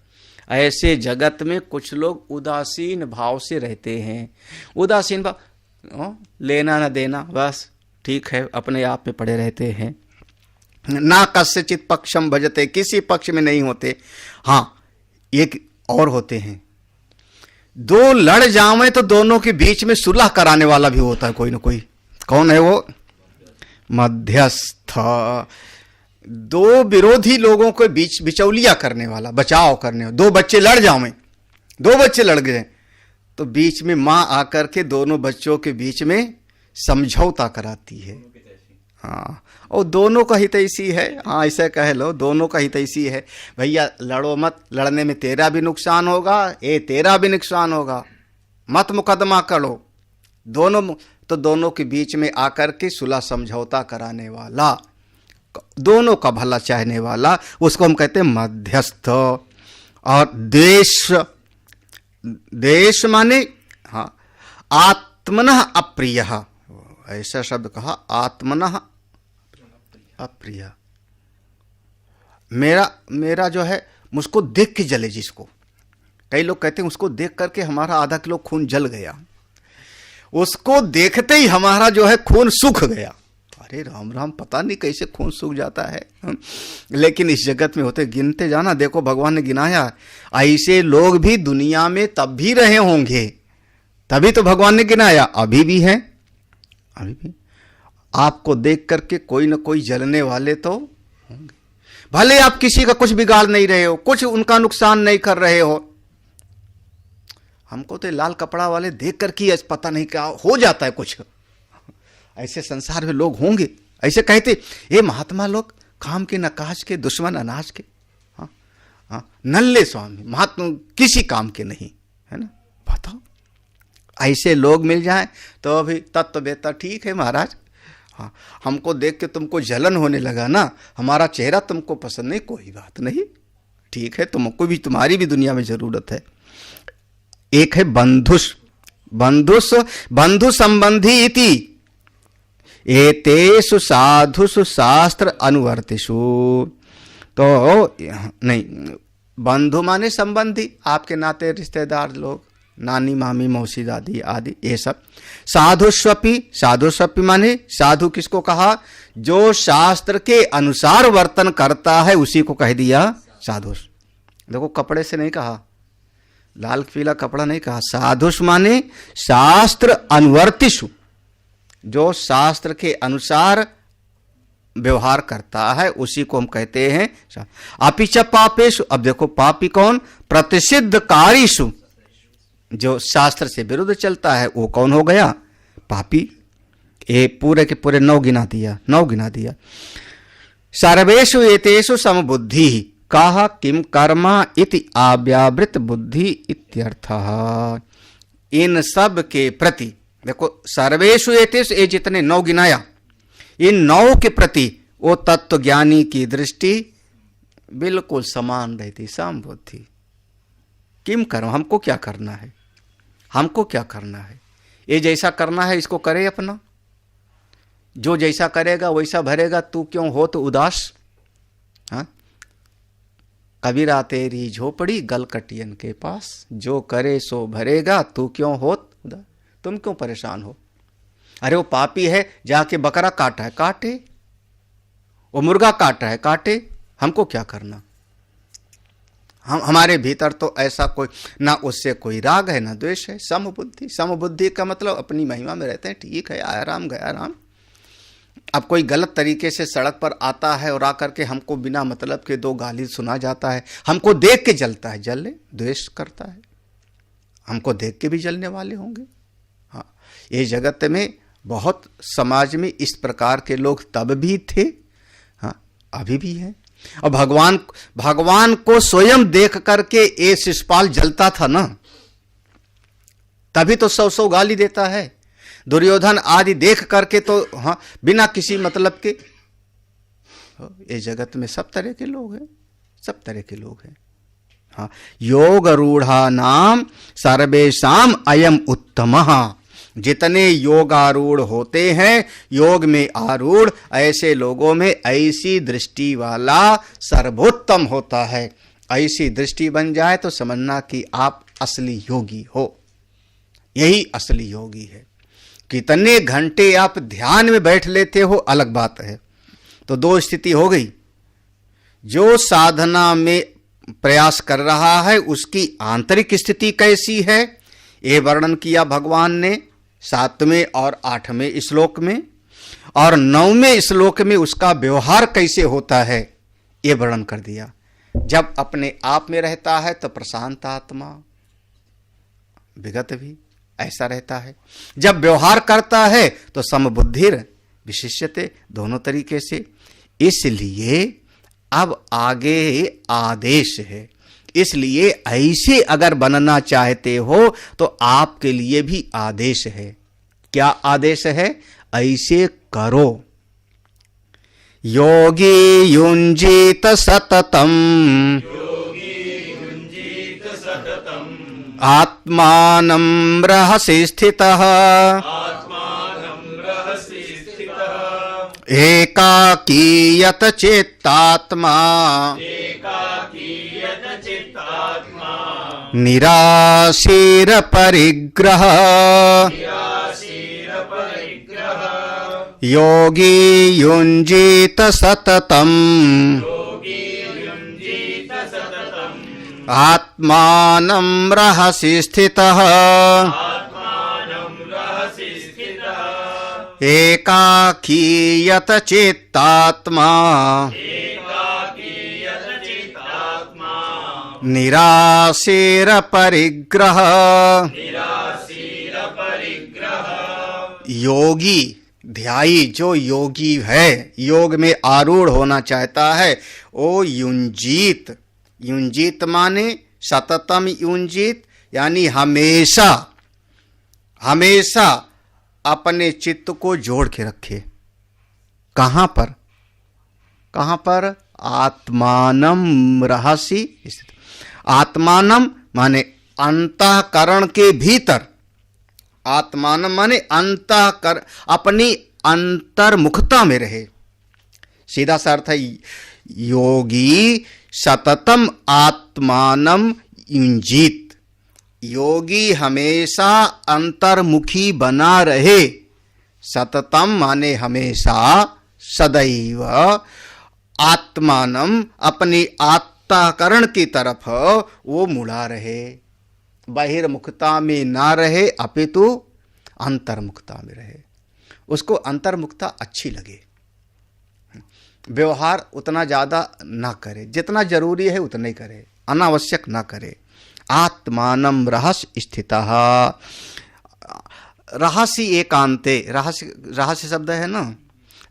ऐसे जगत में कुछ लोग उदासीन भाव से रहते हैं। उदासीन भाव, लेना न देना, बस ठीक है, अपने आप में पड़े रहते हैं। ना कस्यचित पक्षम भजते, किसी पक्ष में नहीं होते। हाँ, एक और होते हैं, दो लड़ जावे तो दोनों के बीच में सुलह कराने वाला भी होता है कोई ना कोई। कौन है वो? मध्यस्थ। दो विरोधी लोगों के बीच बिचौलिया करने वाला, बचाव करने वाला। दो बच्चे लड़ जावें, दो बच्चे लड़ गए तो बीच में मां आकर के दोनों बच्चों के बीच में समझौता कराती है। हाँ, और दोनों का हितैषी है। हाँ, ऐसे कह लो, दोनों का हितैषी है। भैया लड़ो मत, लड़ने में तेरा भी नुकसान होगा, तेरा भी नुकसान होगा, मत मुकदमा करो। दोनों के बीच में आकर के सुलह समझौता कराने वाला, दोनों का भला चाहने वाला, उसको हम कहते हैं मध्यस्थ। और देश माने, हाँ, आत्मनः अप्रिय, ऐसा शब्द कहा, आत्मनः अप्रिय। मेरा जो है, मुझको देख के जले जिसको। कई लोग कहते हैं उसको देख करके हमारा आधा किलो खून जल गया, उसको देखते ही हमारा जो है खून सूख गया। अरे राम राम, पता नहीं कैसे खून सूख जाता है। लेकिन इस जगत में होते, गिनते जाना, देखो भगवान ने गिनाया। ऐसे लोग भी दुनिया में तब भी रहे होंगे, तभी तो भगवान ने गिनाया। अभी भी हैं, अभी भी आपको देख करके कोई ना कोई जलने वाले तो होंगे। भले आप किसी का कुछ बिगाड़ नहीं रहे हो, कुछ उनका नुकसान नहीं कर रहे हो, हमको तो लाल कपड़ा वाले देख करके पता नहीं क्या हो जाता है कुछ। ऐसे संसार में लोग होंगे, ऐसे कहते ये महात्मा लोग काम के न काज के, दुश्मन अनाज के। हाँ हाँ, नल्ले स्वामी महात्मा किसी काम के नहीं, है ना। बताओ, ऐसे लोग मिल जाएं तो अभी तत्व बेहतर। ठीक है महाराज, हाँ, हमको देख के तुमको जलन होने लगा ना, हमारा चेहरा तुमको पसंद नहीं, कोई बात नहीं, ठीक है, तुमको भी, तुम्हारी भी दुनिया में जरूरत है। एक है बंधु संबंधी इति एतेषु साधुषु शास्त्र अनुवर्तिषु। तो नहीं, बंधु माने संबंधी, आपके नाते रिश्तेदार लोग, नानी मामी मौसी दादी आदि, ये सब। साधुष्वपि माने साधु किसको कहा? जो शास्त्र के अनुसार वर्तन करता है उसी को कह दिया साधु। देखो, कपड़े से नहीं कहा, लाल पीला कपड़ा नहीं कहा। साधुष माने शास्त्र अनुवर्तिषु, जो शास्त्र के अनुसार व्यवहार करता है उसी को हम कहते हैं। अपिच पापेषु, अब देखो पापी कौन? प्रतिषिद्ध कारीषु, जो शास्त्र से विरुद्ध चलता है वो कौन हो गया? पापी। ये पूरे के पूरे 9 गिना दिया। सर्वेषु एतेषु समबुद्धि कहा किम कर्मा इति अव्यावृत बुद्धि इत्यर्थः। इन सब के प्रति देखो, सर्वेषु एतेषु, ये जितने 9 गिनाया, इन 9 के प्रति वो तत्व ज्ञानी की दृष्टि बिल्कुल समान रहती, समबुद्धि। किम कर्म, हमको क्या करना है, हमको क्या करना है, ये जैसा करना है इसको करे अपना, जो जैसा करेगा वैसा भरेगा, तू क्यों हो तो उदास। हाँ, कबीरा तेरी झोपड़ी गलकटियन के पास, जो करे सो भरेगा, तू क्यों हो उदास, तुम क्यों परेशान हो। अरे वो पापी है, जाके बकरा काटा है, काटे, वो मुर्गा काटा है, काटे, हमको क्या करना। हमारे भीतर तो ऐसा कोई ना, उससे कोई राग है ना द्वेष है। समबुद्धि का मतलब अपनी महिमा में रहते हैं, ठीक है, आया राम गया राम। अब कोई गलत तरीके से सड़क पर आता है और आकर के हमको बिना मतलब के 2 गाली सुना जाता है, हमको देख के जलता है, जल ले, द्वेष करता है, हमको देख के भी जलने वाले होंगे। हाँ, ये जगत में बहुत, समाज में इस प्रकार के लोग तब भी थे, हाँ, अभी भी हैं। और भगवान को स्वयं देख करके ये शिशुपाल जलता था ना, तभी तो 100 गाली देता है। दुर्योधन आदि देख करके तो, हाँ, बिना किसी मतलब के। ये जगत में सब तरह के लोग हैं, सब तरह के लोग हैं। हाँ, योग रूढ़ा नाम सर्वेशाम अयम उत्तमः। जितने योगारूढ़ होते हैं, योग में आरूढ़, ऐसे लोगों में ऐसी दृष्टि वाला सर्वोत्तम होता है। ऐसी दृष्टि बन जाए तो समझना कि आप असली योगी हो। यही असली योगी है। कितने घंटे आप ध्यान में बैठ लेते हो अलग बात है। तो दो स्थिति हो गई। जो साधना में प्रयास कर रहा है उसकी आंतरिक स्थिति कैसी है, ये वर्णन किया भगवान ने 7वें और 8वें श्लोक में, और 9वें श्लोक में उसका व्यवहार कैसे होता है ये वर्णन कर दिया। जब अपने आप में रहता है तो प्रशांत आत्मा, विगत भी ऐसा रहता है। जब व्यवहार करता है तो समबुद्धिर विशिष्यते, दोनों तरीके से। इसलिए अब आगे आदेश है। इसलिए ऐसे अगर बनना चाहते हो तो आपके लिए भी आदेश है। क्या आदेश है? ऐसे करो। योगी युञ्जीत सततम आत्मानं रहसि स्थितः एकाकीयत चेत्तात्मा निराशीर परिग्रह योगी युञ्जीत सततम आत्मानं रहसि स्थितः एकाकीयत चेत्तात्मा निराशीर परिग्रह। योगी ध्यायी, जो योगी है, योग में आरूढ़ होना चाहता है, वो युञ्जीत, युञ्जीत माने सततम युञ्जीत, यानी हमेशा हमेशा अपने चित्त को जोड़ के रखे। कहां पर? कहां पर? आत्मानं रहसि स्थित। आत्मानं माने अंतःकरण के भीतर। आत्मानं माने अंतःकरण, अपनी अंतर्मुखता में रहे। सीधा सा अर्थ है योगी सततम आत्मानं युञ्जीत। योगी हमेशा अंतर्मुखी बना रहे। सततम माने हमेशा, सदैव, आत्मानं अपनी आत्माकरण की तरफ वो मुड़ा रहे। बहिर्मुखता में ना रहे, अपितु अंतर्मुखता में रहे। उसको अंतर्मुखता अच्छी लगे। व्यवहार उतना ज़्यादा ना करे, जितना जरूरी है उतना ही करे, अनावश्यक ना करे। आत्मानं रहस्य स्थितः। रहस्य एकांते, रहस्य शब्द है ना,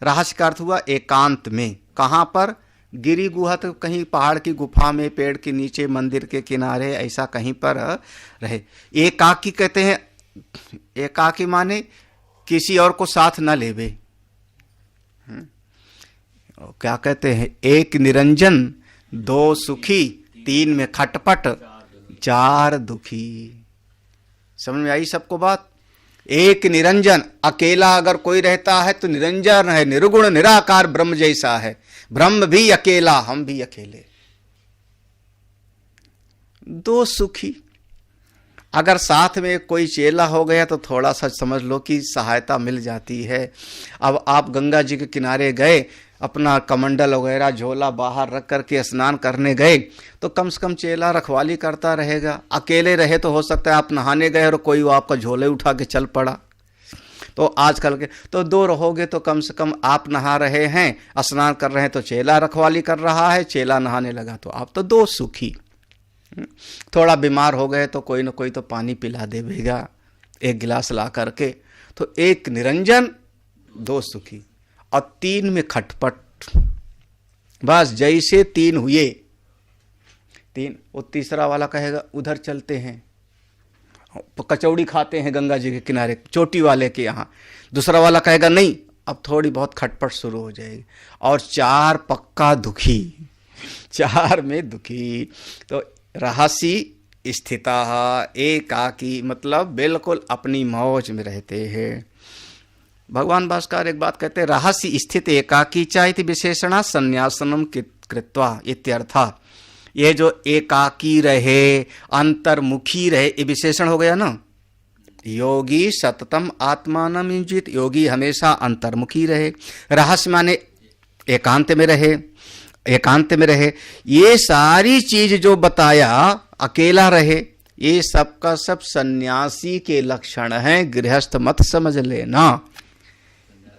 रहस्य का अर्थ हुआ एकांत में। कहाँ पर? गिरी गुहा, तो कहीं पहाड़ की गुफा में, पेड़ के नीचे, मंदिर के किनारे, ऐसा कहीं पर रहे। एकाकी कहते हैं। एकाकी माने किसी और को साथ न लेवे। क्या कहते हैं? एक निरंजन, दो सुखी, तीन में खटपट, चार दुखी। समझ में आई सबको बात? एक निरंजन, अकेला अगर कोई रहता है तो निरंजन है, निर्गुण निराकार ब्रह्म जैसा है। ब्रह्म भी अकेला, हम भी अकेले। दो सुखी, अगर साथ में कोई चेला हो गया तो थोड़ा सा समझ लो कि सहायता मिल जाती है। अब आप गंगा जी के किनारे गए, अपना कमंडल वगैरह झोला बाहर रख करके स्नान करने गए, तो कम से कम चेला रखवाली करता रहेगा। अकेले रहे तो हो सकता है आप नहाने गए और कोई वो आपका झोले उठा के चल पड़ा। तो आजकल के तो दो रहोगे तो कम से कम आप नहा रहे हैं, स्नान कर रहे हैं तो चेला रखवाली कर रहा है, चेला नहाने लगा तो आप तो दो सुखी। थोड़ा बीमार हो गए तो कोई ना कोई तो पानी पिला देगा, एक गिलास ला करके। तो एक निरंजन, दो सुखी, और तीन में खटपट। बस जैसे तीन हुए, तीन, वो तीसरा वाला कहेगा उधर चलते हैं, कचौड़ी खाते हैं गंगा जी के किनारे, चोटी वाले के यहाँ। दूसरा वाला कहेगा नहीं, अब थोड़ी बहुत खटपट शुरू हो जाएगी। और चार पक्का दुखी, चार में दुखी। तो रहसी स्थिताः एकाकी, मतलब बिल्कुल अपनी मौज में रहते हैं। भगवान भास्कर एक बात कहते हैं, रहस्य स्थित एकाकी च इति विशेषणा संन्यासनम कृत्वा इत्यर्था। ये जो एकाकी रहे, अंतर्मुखी रहे, ये विशेषण हो गया ना। योगी सततम आत्मानम युंजित, योगी हमेशा अंतर्मुखी रहे। रहस्य माने एकांत में रहे, एकांत में रहे। ये सारी चीज जो बताया, अकेला रहे, ये सब का सब सन्यासी के लक्षण हैं, गृहस्थ मत समझ लेना।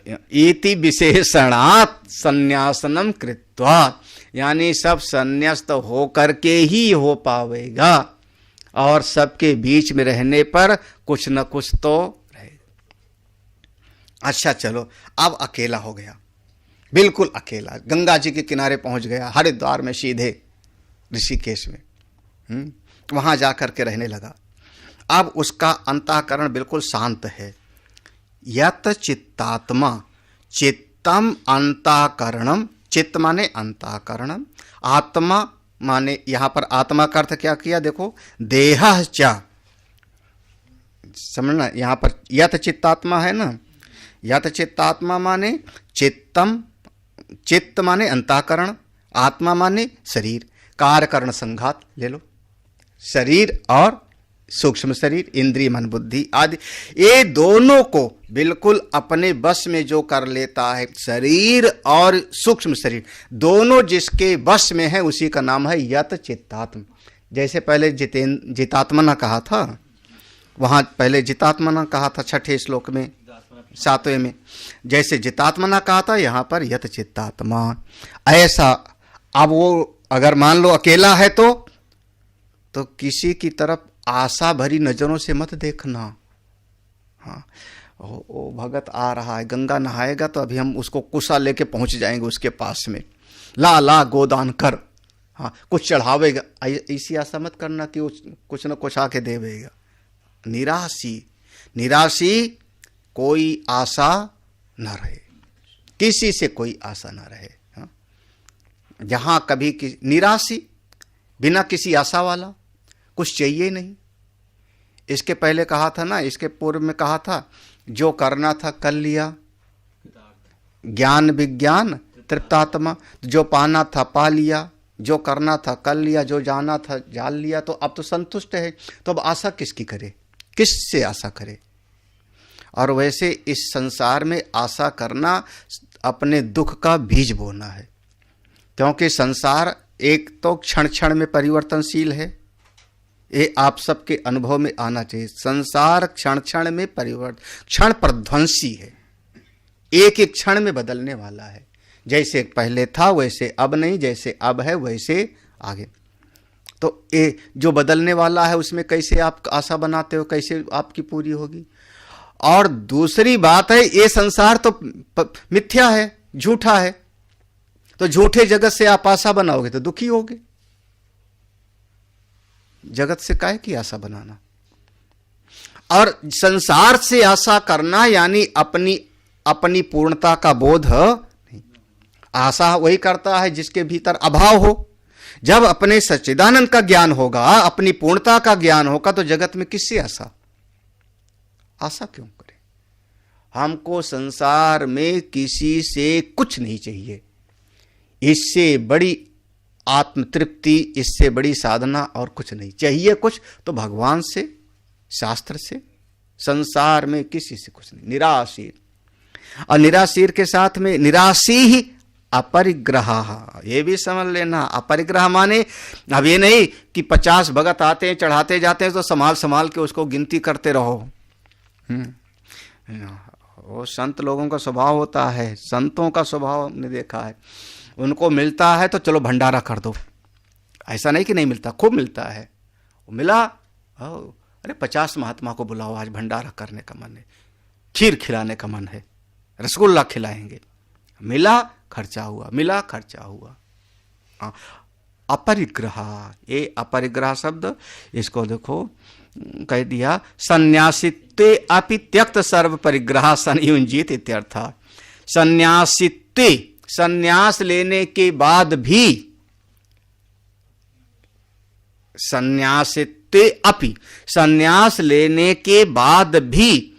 इति विशेषणात् संन्यासनम कृत्वा, यानी सब संन्यास्त हो करके ही हो पावेगा, और सबके बीच में रहने पर कुछ न कुछ तो रहे। अच्छा चलो, अब अकेला हो गया, बिल्कुल अकेला, गंगा जी के किनारे पहुंच गया, हरिद्वार में सीधे ऋषिकेश में, वहां जाकर के रहने लगा। अब उसका अंतःकरण बिल्कुल शांत है। यत चित्तात्मा, चित्तम अंतःकरणम, चित्त माने अंतःकरणम, आत्मा माने, यहां पर आत्मा का अर्थ क्या किया देखो, देह च, समझना, यहां पर यत चित्तात्मा है ना, यत चित्तात्मा माने चित्तम, चित्त माने अंतःकरण, आत्मा माने शरीर, कार्यकरण संघात ले लो, शरीर और सूक्ष्म शरीर, इंद्रिय मन बुद्धि आदि, ये दोनों को बिल्कुल अपने बस में जो कर लेता है, शरीर और सूक्ष्म शरीर दोनों जिसके बस में है, उसी का नाम है यत चित्तात्म। जैसे पहले जितात्मना कहा था, वहां पहले जितात्मना कहा था छठे श्लोक में, सातवें में, जैसे जितात्मना कहा था, यहां पर यत चित्तात्मा। ऐसा अब वो अगर मान लो अकेला है तो किसी की तरफ आशा भरी नजरों से मत देखना। हाँ, ओ भगत आ रहा है, गंगा नहाएगा तो अभी हम उसको कुशा लेके पहुंच जाएंगे उसके पास में, ला गोदान कर, हाँ कुछ चढ़ावेगा, ऐसी आशा मत करना कि कुछ न कुछ आके देवेगा। निराशी कोई आशा न रहे, किसी से कोई आशा न रहे। हाँ? जहां कभी निराशी, बिना किसी आशा वाला, कुछ चाहिए नहीं। इसके पहले कहा था ना, इसके पूर्व में कहा था, जो करना था कर लिया, ज्ञान विज्ञान तृप्तात्मा, जो पाना था पा लिया, जो करना था कर लिया, जो जाना था जान लिया, तो अब तो संतुष्ट है। तो अब आशा किसकी करे, किससे आशा करे? और वैसे इस संसार में आशा करना अपने दुख का बीज बोना है, क्योंकि संसार एक तो क्षण क्षण में परिवर्तनशील है, ये आप सबके अनुभव में आना चाहिए। संसार क्षण क्षण में परिवर्तन, क्षण प्रध्वंसी है, एक एक क्षण में बदलने वाला है। जैसे पहले था वैसे अब नहीं, जैसे अब है वैसे आगे। तो ये जो बदलने वाला है उसमें कैसे आप आशा बनाते हो, कैसे आपकी पूरी होगी? और दूसरी बात है, ये संसार तो मिथ्या है, झूठा है, तो झूठे जगत से आप आशा बनाओगे तो दुखी होगे। जगत से काहे की आशा बनाना? और संसार से आशा करना यानी अपनी पूर्णता का बोध नहीं। आशा वही करता है जिसके भीतर अभाव हो। जब अपने सच्चिदानंद का ज्ञान होगा, अपनी पूर्णता का ज्ञान होगा, तो जगत में किससे आशा क्यों करे? हमको संसार में किसी से कुछ नहीं चाहिए। इससे बड़ी आत्मतृप्ति, इससे बड़ी साधना और कुछ नहीं चाहिए। कुछ तो भगवान से, शास्त्र से, संसार में किसी से कुछ नहीं। निराशीर, और निराशीर के साथ में निराशी ही अपरिग्रह, ये भी समझ लेना। अपरिग्रह माने अब ये नहीं कि 50 भगत आते हैं चढ़ाते जाते हैं तो संभाल संभाल के उसको गिनती करते रहो। वो संत लोगों का स्वभाव होता है, संतों का स्वभाव हमने देखा है। उनको मिलता है तो चलो भंडारा कर दो, ऐसा नहीं कि नहीं मिलता, खूब मिलता है। वो मिला, अरे 50 महात्मा को बुलाओ, आज भंडारा करने का मन है, खीर खिलाने का मन है, रसगुल्ला खिलाएंगे। मिला खर्चा हुआ, मिला खर्चा हुआ। अपरिग्रह, ये अपरिग्रह शब्द इसको देखो कह दिया, संन्यासित्वे अपि त्यक्त सर्व परिग्रह संयुंजित इत्यर्थ। संन्यासित्वे, संन्यास लेने के बाद भी, संन्यासित युक्ते अपि, संन्यास लेने के बाद भी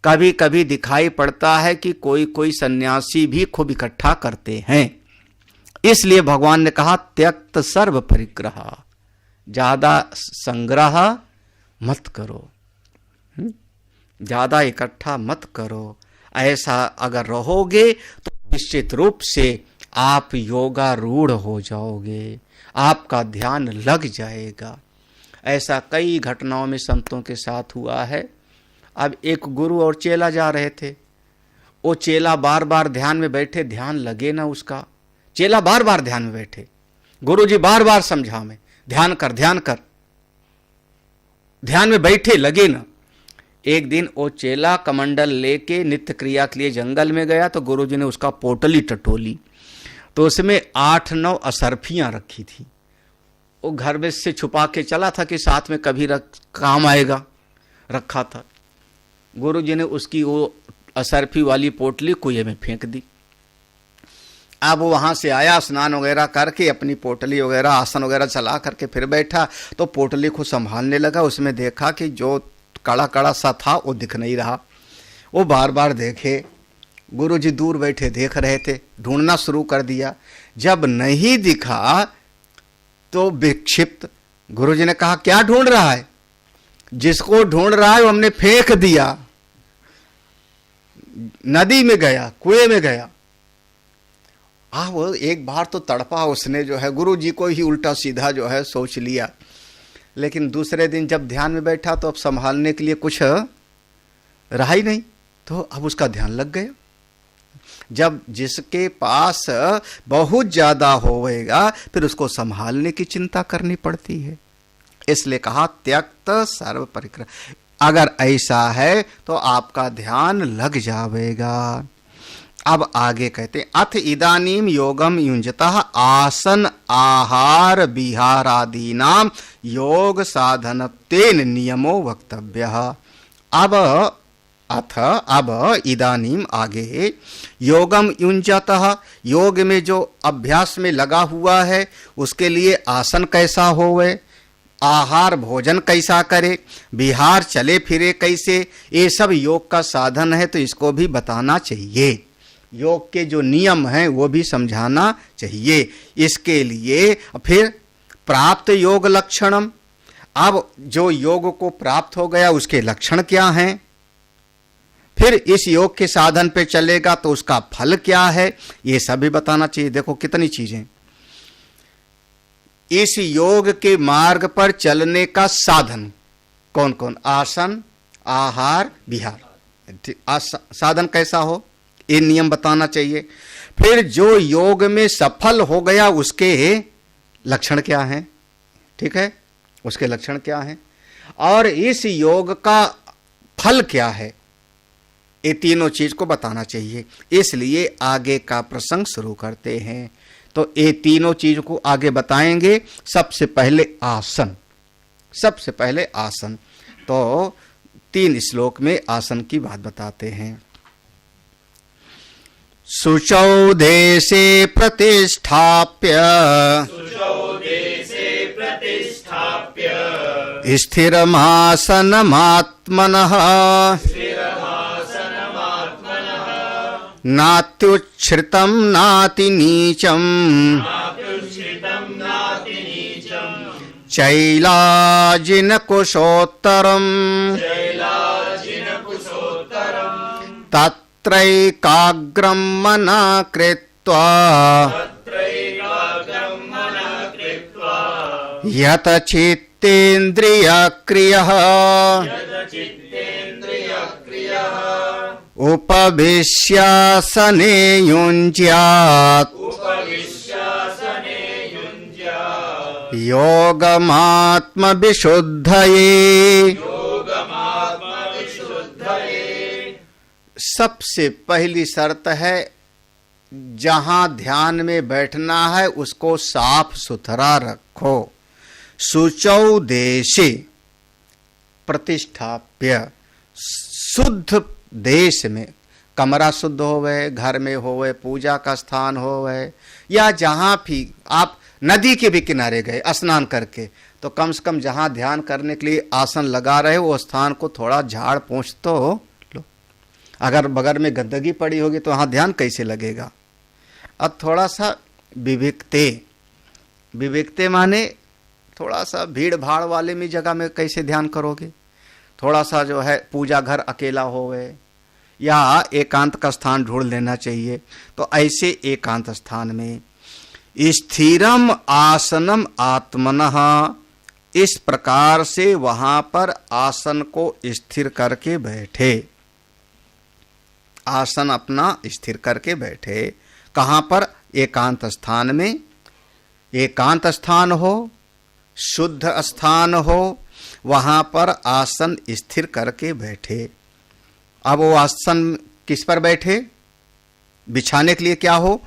कभी कभी दिखाई पड़ता है कि कोई कोई सन्यासी भी खूब इकट्ठा करते हैं। इसलिए भगवान ने कहा त्यक्त सर्व परिग्रह, ज्यादा संग्रह मत करो, ज्यादा इकट्ठा मत करो। ऐसा अगर रहोगे तो निश्चित रूप से आप योगारूढ़ हो जाओगे, आपका ध्यान लग जाएगा। ऐसा कई घटनाओं में संतों के साथ हुआ है। अब एक गुरु और चेला जा रहे थे, वो चेला बार बार ध्यान में बैठे, ध्यान लगे ना उसका, चेला बार बार ध्यान में बैठे, गुरुजी बार बार समझा में ध्यान कर ध्यान कर, ध्यान में बैठे लगे ना। एक दिन वो चेला कमंडल लेके नित्य क्रिया के लिए जंगल में गया तो गुरुजी ने उसका पोटली टटोली, तो उसमें 8-9 असरफियां रखी थी। वो घर में से छुपा के चला था कि साथ में कभी काम आएगा, रखा था। गुरुजी ने उसकी वो असरफी वाली पोटली कुएं में फेंक दी। अब वो वहां से आया, स्नान वगैरह करके अपनी पोटली वगैरह आसन वगैरह चला करके फिर बैठा, तो पोटली को संभालने लगा। उसमें देखा कि जो कड़ा कड़ा सा था वो दिख नहीं रहा। वो बार बार देखे, गुरुजी दूर बैठे देख रहे थे, ढूंढना शुरू कर दिया। जब नहीं दिखा तो विक्षिप्त गुरुजी ने कहा क्या ढूंढ रहा है? जिसको ढूंढ रहा है वो हमने फेंक दिया, नदी में गया, कुएं में गया। वो एक बार तो तड़पा उसने, जो है गुरुजी को ही उल्टा सीधा जो है सोच लिया। लेकिन दूसरे दिन जब ध्यान में बैठा तो अब संभालने के लिए कुछ रहा ही नहीं, तो अब उसका ध्यान लग गया। जब जिसके पास बहुत ज्यादा होवेगा फिर उसको संभालने की चिंता करनी पड़ती है। इसलिए कहा त्यक्त सर्व परिग्रह। अगर ऐसा है तो आपका ध्यान लग जाएगा। अब आगे कहते अथ इदानीम योगम युञ्जतः आसन आहार विहारादीनाम योग साधनत्वेन नियमो वक्तव्यः। अब इदानीम आगे योगम युञ्जतः, योग में जो अभ्यास में लगा हुआ है उसके लिए आसन कैसा होवे, आहार भोजन कैसा करे, विहार चले फिरे कैसे, ये सब योग का साधन है, तो इसको भी बताना चाहिए। योग के जो नियम हैं वो भी समझाना चाहिए। इसके लिए फिर प्राप्त योग लक्षणम, अब जो योग को प्राप्त हो गया उसके लक्षण क्या हैं, फिर इस योग के साधन पे चलेगा तो उसका फल क्या है, ये सब भी बताना चाहिए। देखो कितनी चीजें, इस योग के मार्ग पर चलने का साधन कौन कौन, आसन आहार विहार, साधन कैसा हो ये नियम बताना चाहिए। फिर जो योग में सफल हो गया उसके लक्षण क्या हैं, ठीक है, उसके लक्षण क्या हैं, और इस योग का फल क्या है, ये तीनों चीज को बताना चाहिए। इसलिए आगे का प्रसंग शुरू करते हैं। तो ये तीनों चीज को आगे बताएंगे। सबसे पहले आसन, सबसे पहले आसन, तो 3 श्लोक में आसन की बात बताते हैं। शुचौ देशे प्रतिष्ठाप्य स्थिरमासनमात्मनः नात्युच्छ्रितं नातिनीचं चैलाजिनकुशोत्तरम् तत्रैकाग्रं मनः कृत्वा यतचित्तेन्द्रियक्रियः उपविश्यासने युञ्ज्यात् योगमात्मविशुद्धये। सबसे पहली शर्त है, जहां ध्यान में बैठना है उसको साफ सुथरा रखो। शुचौ देशे प्रतिष्ठाप्य, शुद्ध देश में, कमरा शुद्ध होवे, घर में होवे, पूजा का स्थान होवे, या जहां भी आप नदी के भी किनारे गए स्नान करके तो कम से कम जहां ध्यान करने के लिए आसन लगा रहे वो स्थान को थोड़ा झाड़ पोंछ तो लो। अगर बगल में गंदगी पड़ी होगी तो वहां ध्यान कैसे लगेगा। अब थोड़ा सा विवेकते माने थोड़ा सा भीड़ भाड़ वाले में जगह में कैसे ध्यान करोगे। थोड़ा सा जो है पूजा घर अकेला होवे या एकांत का स्थान ढूंढ लेना चाहिए। तो ऐसे एकांत स्थान में स्थिरम आसनम आत्मनः, इस प्रकार से वहां पर आसन को स्थिर करके बैठे, आसन अपना स्थिर करके बैठे। कहां पर? एकांत स्थान में। एकांत स्थान हो, शुद्ध स्थान हो, वहां पर आसन स्थिर करके बैठे। अब वो आसन किस पर बैठे? बिछाने के लिए क्या हो?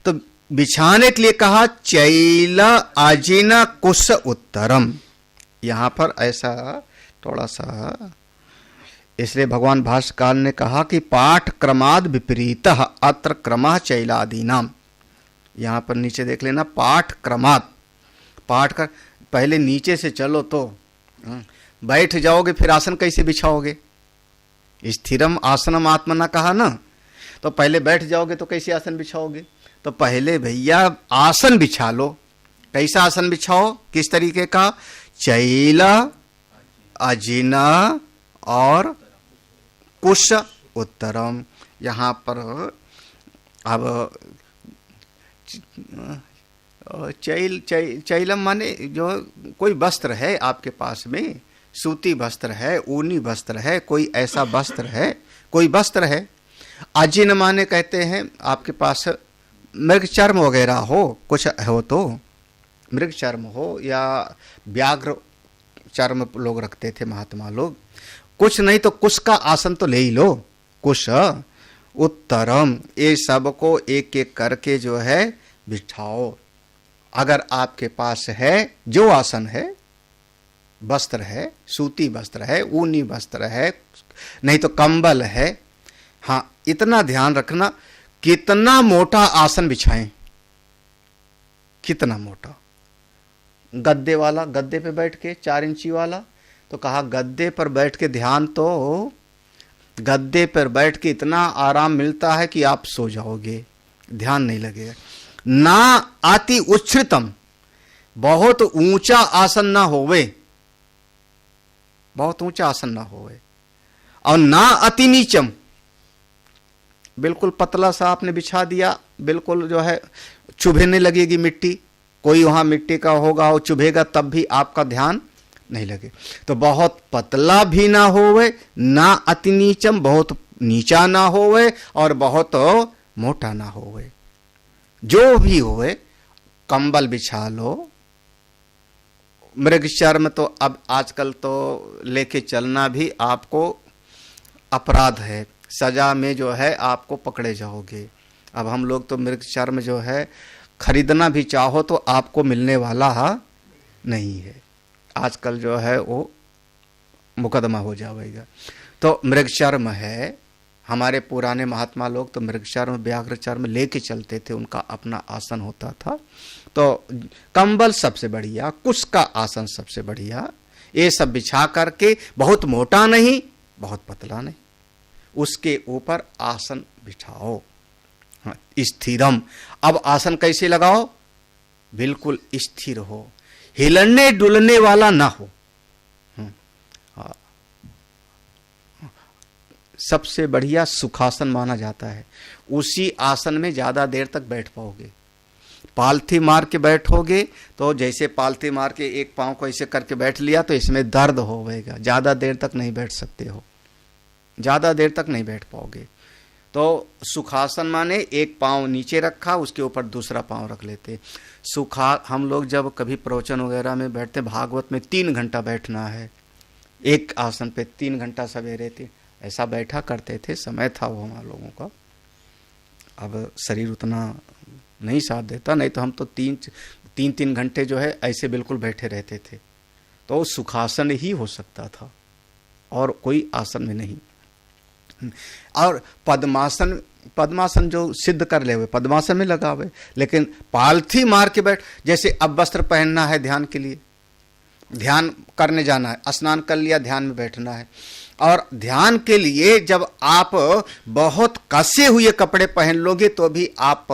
तो बिछाने के लिए कहा चैल अजिन कुश उत्तरम। यहां पर ऐसा थोड़ा सा, इसलिए भगवान भाष्यकार ने कहा कि पाठ क्रमाद विपरीतः अत्र क्रमः चैलादीनाम। यहां पर नीचे देख लेना, पाठ क्रमाद, पाठ कर पहले नीचे से चलो तो बैठ जाओगे, फिर आसन कैसे बिछाओगे। स्थिरम आसनम आत्मना कहा ना, तो पहले बैठ जाओगे तो कैसे आसन बिछाओगे। तो पहले भैया आसन बिछा लो। कैसा आसन बिछाओ? किस तरीके का? चैला अजिना और कुश उत्तरम। यहां पर अब चैलम माने जो कोई वस्त्र है आपके पास में, सूती वस्त्र है, ऊनी वस्त्र है, कोई ऐसा वस्त्र है, कोई वस्त्र है। अजिन माने कहते हैं आपके पास मृग चर्म वगैरह हो, कुछ हो तो मृग चर्म हो या व्याघ्र चर्म लोग रखते थे महात्मा लोग। कुछ नहीं तो कुश का आसन तो ले ही लो। कुश उत्तरम, ये सब को एक एक करके जो है बिठाओ। अगर आपके पास है जो आसन है, वस्त्र है, सूती वस्त्र है, ऊनी वस्त्र है, नहीं तो कंबल है। हाँ, इतना ध्यान रखना कितना मोटा आसन बिछाएं, कितना मोटा। गद्दे वाला, गद्दे पे बैठ के 4 इंची वाला, तो कहा गद्दे पर बैठ के ध्यान, तो गद्दे पर बैठ के इतना आराम मिलता है कि आप सो जाओगे, ध्यान नहीं लगेगा। ना अति उच्छ्रितम, बहुत ऊंचा आसन ना होवे, बहुत ऊंचा आसन ना होवे, और ना अति नीचम, बिल्कुल पतला सा आपने बिछा दिया, बिल्कुल जो है चुभने लगेगी मिट्टी, कोई वहां मिट्टी का होगा वो चुभेगा तब भी आपका ध्यान नहीं लगे। तो बहुत पतला भी ना होवे, ना अति नीचम, बहुत नीचा ना होवे और बहुत मोटा ना होवे, जो भी होवे। कंबल बिछा लो। मृग चर्म तो अब आजकल तो लेके चलना भी आपको अपराध है, सजा में जो है आपको पकड़े जाओगे। अब हम लोग तो मृग चर्म जो है खरीदना भी चाहो तो आपको मिलने वाला नहीं है, आजकल जो है वो मुकदमा हो जाएगा। तो मृग चर्म है, हमारे पुराने महात्मा लोग तो मृग चर्म, व्याघ्र चर्म लेके चलते थे, उनका अपना आसन होता था। तो कंबल सबसे बढ़िया, कुश का आसन सबसे बढ़िया, ये सब बिछा करके, बहुत मोटा नहीं बहुत पतला नहीं, उसके ऊपर आसन बिठाओ। स्थिरम, अब आसन कैसे लगाओ? बिल्कुल स्थिर हो, हिलने डुलने वाला ना हो। सबसे बढ़िया सुखासन माना जाता है, उसी आसन में ज्यादा देर तक बैठ पाओगे। पालथी मार के बैठोगे तो जैसे पालथी मार के एक पांव को ऐसे करके बैठ लिया तो इसमें दर्द होगा, ज्यादा देर तक नहीं बैठ सकते हो, ज्यादा देर तक नहीं बैठ पाओगे। तो सुखासन माने एक पांव नीचे रखा, उसके ऊपर दूसरा पांव रख लेते। हम लोग जब कभी प्रवचन वगैरह में बैठते, भागवत में 3 घंटा बैठना है एक आसन पे, 3 घंटा सवेरे थे, ऐसा बैठा करते थे, समय था वो हमारे लोगों का। अब शरीर उतना नहीं साथ देता, नहीं तो हम तो 3 घंटे जो है ऐसे बिल्कुल बैठे रहते थे। तो सुखासन ही हो सकता था और कोई आसन में नहीं। और पद्मासन जो सिद्ध कर ले हुए पद्मासन में लगावे, लेकिन पालथी मार के बैठ, जैसे अब वस्त्र पहनना है ध्यान के लिए, ध्यान करने जाना है, स्नान कर लिया, ध्यान में बैठना है। और ध्यान के लिए जब आप बहुत कसे हुए कपड़े पहन लोगे तो भी आप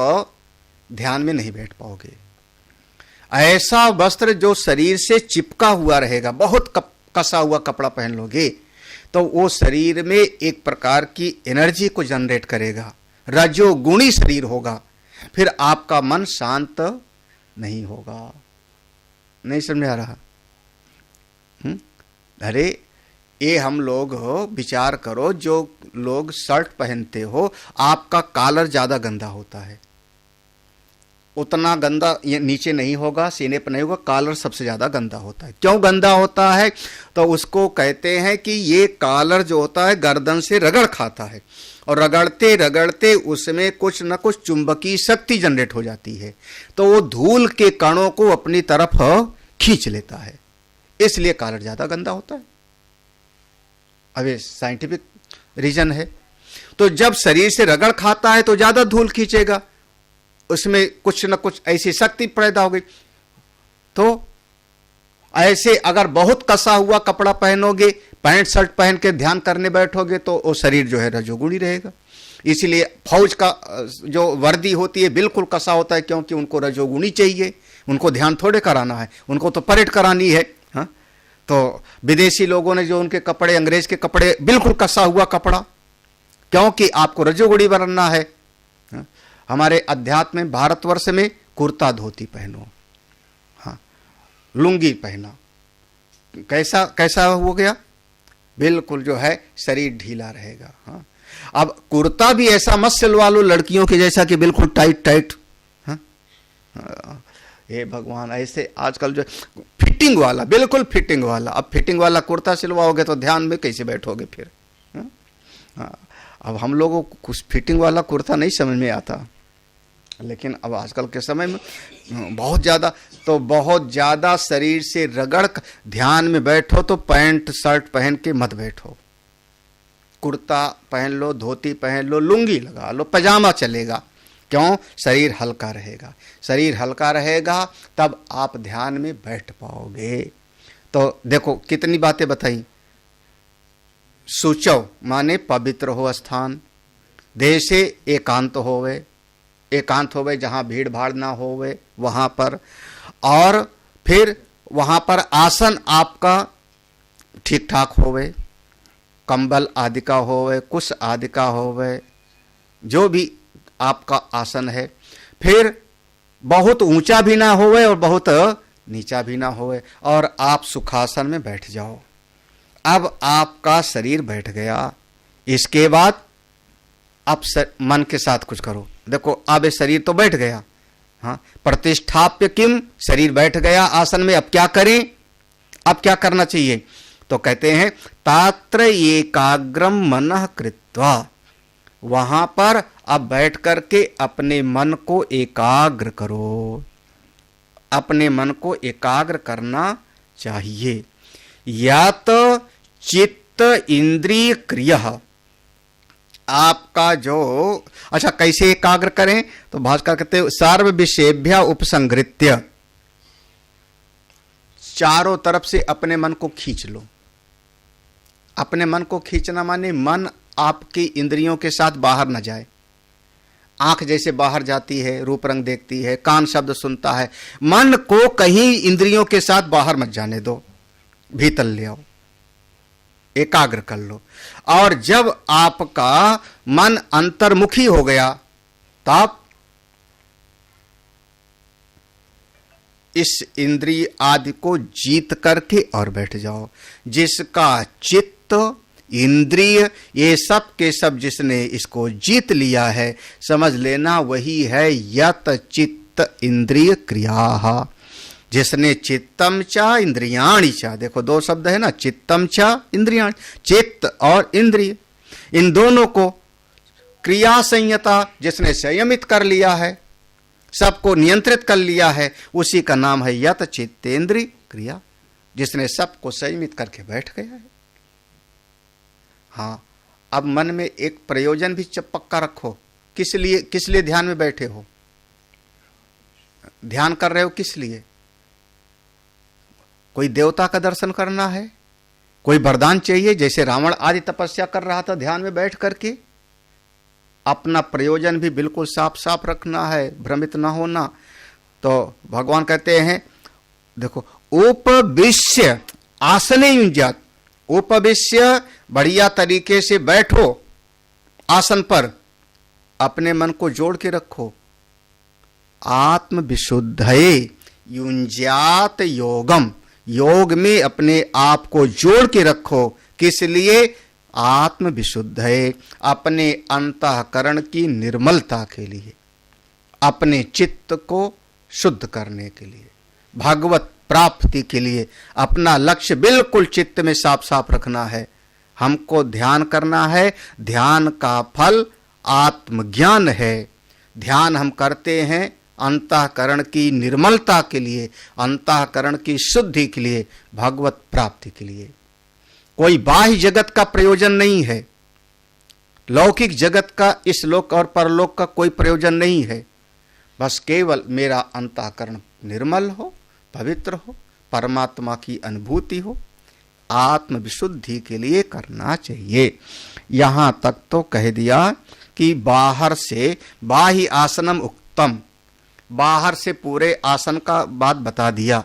ध्यान में नहीं बैठ पाओगे। ऐसा वस्त्र जो शरीर से चिपका हुआ रहेगा, बहुत कसा हुआ कपड़ा पहन लोगे तो वो शरीर में एक प्रकार की एनर्जी को जनरेट करेगा, रजोगुणी शरीर होगा, फिर आपका मन शांत नहीं होगा। नहीं समझ में आ रहा? अरे ये हम लोग विचार करो, जो लोग शर्ट पहनते हो, आपका कॉलर ज्यादा गंदा होता है, उतना गंदा ये नीचे नहीं होगा, सीने पर नहीं होगा, कॉलर सबसे ज्यादा गंदा होता है। क्यों गंदा होता है? तो उसको कहते हैं कि ये कॉलर जो होता है गर्दन से रगड़ खाता है, और रगड़ते रगड़ते उसमें कुछ न कुछ चुंबकीय शक्ति जनरेट हो जाती है, तो वो धूल के कणों को अपनी तरफ खींच लेता है, इसलिए कॉलर ज्यादा गंदा होता है। अब ये साइंटिफिक रीजन है। तो जब शरीर से रगड़ खाता है तो ज्यादा धूल खींचेगा, उसमें कुछ न कुछ ऐसी शक्ति पैदा हो गई। तो ऐसे अगर बहुत कसा हुआ कपड़ा पहनोगे, पैंट शर्ट पहन के ध्यान करने बैठोगे तो वो शरीर जो है रजोगुणी रहेगा। इसीलिए फौज का जो वर्दी होती है बिल्कुल कसा होता है, क्योंकि उनको रजोगुणी चाहिए, उनको ध्यान थोड़े कराना है, उनको तो परेड करानी है। हाँ, तो विदेशी लोगों ने जो उनके कपड़े, अंग्रेज के कपड़े बिल्कुल कसा हुआ कपड़ा, क्योंकि आपको रजोगुणी बनना है। हाँ? हमारे अध्यात्म में, भारतवर्ष में कुर्ता धोती पहनो, हाँ, लुंगी पहना, कैसा कैसा हो गया, बिल्कुल जो है शरीर ढीला रहेगा। हाँ, अब कुर्ता भी ऐसा मत सिलवा लो लड़कियों के जैसा कि बिल्कुल टाइट टाइट। हाँ, हे भगवान, ऐसे आजकल जो फिटिंग वाला, बिल्कुल फिटिंग वाला, अब फिटिंग वाला कुर्ता सिलवाओगे तो ध्यान में कैसे बैठोगे फिर? हाँ, अब हम लोगों को कुछ फिटिंग वाला कुर्ता नहीं समझ में आता, लेकिन अब आजकल के समय में बहुत ज़्यादा शरीर से रगड़ ध्यान में बैठो तो पैंट शर्ट पहन के मत बैठो, कुर्ता पहन लो, धोती पहन लो, लुंगी लगा लो, पजामा चलेगा। क्यों? शरीर हल्का रहेगा, शरीर हल्का रहेगा तब आप ध्यान में बैठ पाओगे। तो देखो कितनी बातें बताई। शुचौ माने पवित्र हो स्थान, देशे एकांत होवे, एकांत होवे जहाँ भीड़ भाड़ ना होवे वहाँ पर, और फिर वहाँ पर आसन आपका ठीक ठाक होवे, कंबल आदि का होवे, कुश आदि का होवे, जो भी आपका आसन है। फिर बहुत ऊंचा भी ना होवे और बहुत नीचा भी ना होवे, और आप सुखासन में बैठ जाओ। अब आपका शरीर बैठ गया, इसके बाद अब मन के साथ कुछ करो। देखो अब शरीर तो बैठ गया, हाँ, प्रतिष्ठाप्य किम, शरीर बैठ गया आसन में, अब क्या करें? अब क्या करना चाहिए? तो कहते हैं तात्र एकाग्रम मनः कृत्वा, वहां पर अब बैठ करके अपने मन को एकाग्र करो, अपने मन को एकाग्र करना चाहिए। या तो चित्त इंद्रिय क्रिया, आपका जो, अच्छा कैसे एकाग्र करें? तो भास्कर कहते हैं सर्व विषयभ्य उपसंगृत्य, चारों तरफ से अपने मन को खींच लो। अपने मन को खींचना माने मन आपकी इंद्रियों के साथ बाहर न जाए। आंख जैसे बाहर जाती है, रूप रंग देखती है, कान शब्द सुनता है, मन को कहीं इंद्रियों के साथ बाहर मत जाने दो, भीतर ले आओ, एकाग्र कर लो। और जब आपका मन अंतर्मुखी हो गया तब इस इंद्रिय आदि को जीत करके और बैठ जाओ। जिसका चित्त इंद्रिय ये सब के सब जिसने इसको जीत लिया है, समझ लेना वही है यत चित्त इंद्रिय क्रिया। जिसने चित्तम चा इंद्रियाणि चा, देखो दो शब्द है ना, चित्तम चा इंद्रियाणि, चित्त और इंद्रिय, इन दोनों को क्रिया संयता, जिसने संयमित कर लिया है, सबको नियंत्रित कर लिया है, उसी का नाम है यत चित्तेंद्रिय क्रिया, जिसने सबको संयमित करके बैठ गया है। हाँ, अब मन में एक प्रयोजन भी पक्का रखो। किस लिए ध्यान में बैठे हो? ध्यान कर रहे हो किस लिए? कोई देवता का दर्शन करना है, कोई वरदान चाहिए, जैसे रावण आदि तपस्या कर रहा था ध्यान में बैठ करके। अपना प्रयोजन भी बिल्कुल साफ साफ रखना है, भ्रमित ना होना। तो भगवान कहते हैं देखो, उपविश्य आसने युंजात, उपविश्य बढ़िया तरीके से बैठो आसन पर, अपने मन को जोड़ के रखो। आत्म विशुद्धये युंजात योगम, योग में अपने आप को जोड़ के रखो। किस लिए? आत्म विशुद्धये, अपने अंतःकरण की निर्मलता के लिए, अपने चित्त को शुद्ध करने के लिए, भागवत प्राप्ति के लिए। अपना लक्ष्य बिल्कुल चित्त में साफ साफ रखना है। हमको ध्यान करना है, ध्यान का फल आत्मज्ञान है। ध्यान हम करते हैं अंतःकरण की निर्मलता के लिए, अंतःकरण की शुद्धि के लिए, भगवत प्राप्ति के लिए। कोई बाह्य जगत का प्रयोजन नहीं है, लौकिक जगत का, इस लोक और परलोक का कोई प्रयोजन नहीं है। बस केवल मेरा अंतःकरण निर्मल हो, पवित्र हो, परमात्मा की अनुभूति हो, आत्म विशुद्धि के लिए करना चाहिए। यहां तक तो कह दिया कि बाहर से बाह्य आसनम उक्तम, बाहर से पूरे आसन का बात बता दिया।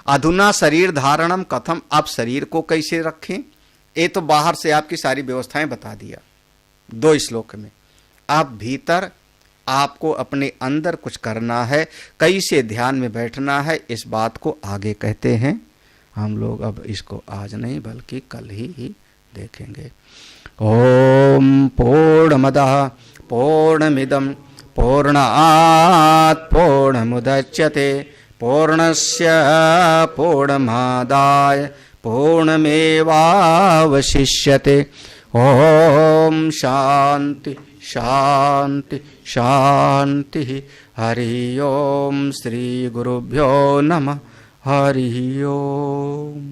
अधुना शरीर धारणम कथम, आप शरीर को कैसे रखें, ये तो बाहर से आपकी सारी व्यवस्थाएं बता दिया 2 श्लोक में। आप भीतर आपको अपने अंदर कुछ करना है, कैसे ध्यान में बैठना है, इस बात को आगे कहते हैं। हम लोग अब इसको आज नहीं बल्कि कल ही देखेंगे। ओम पूर्णमदः पूर्णमिदं पूर्णात् पूर्णमुदच्यते पूर्णस्य पूर्णमादाय पूर्णमेवावशिष्यते। ओम शांति शांति शांति। हरि ओम। श्री गुरुभ्यो नमः। हरि ओम।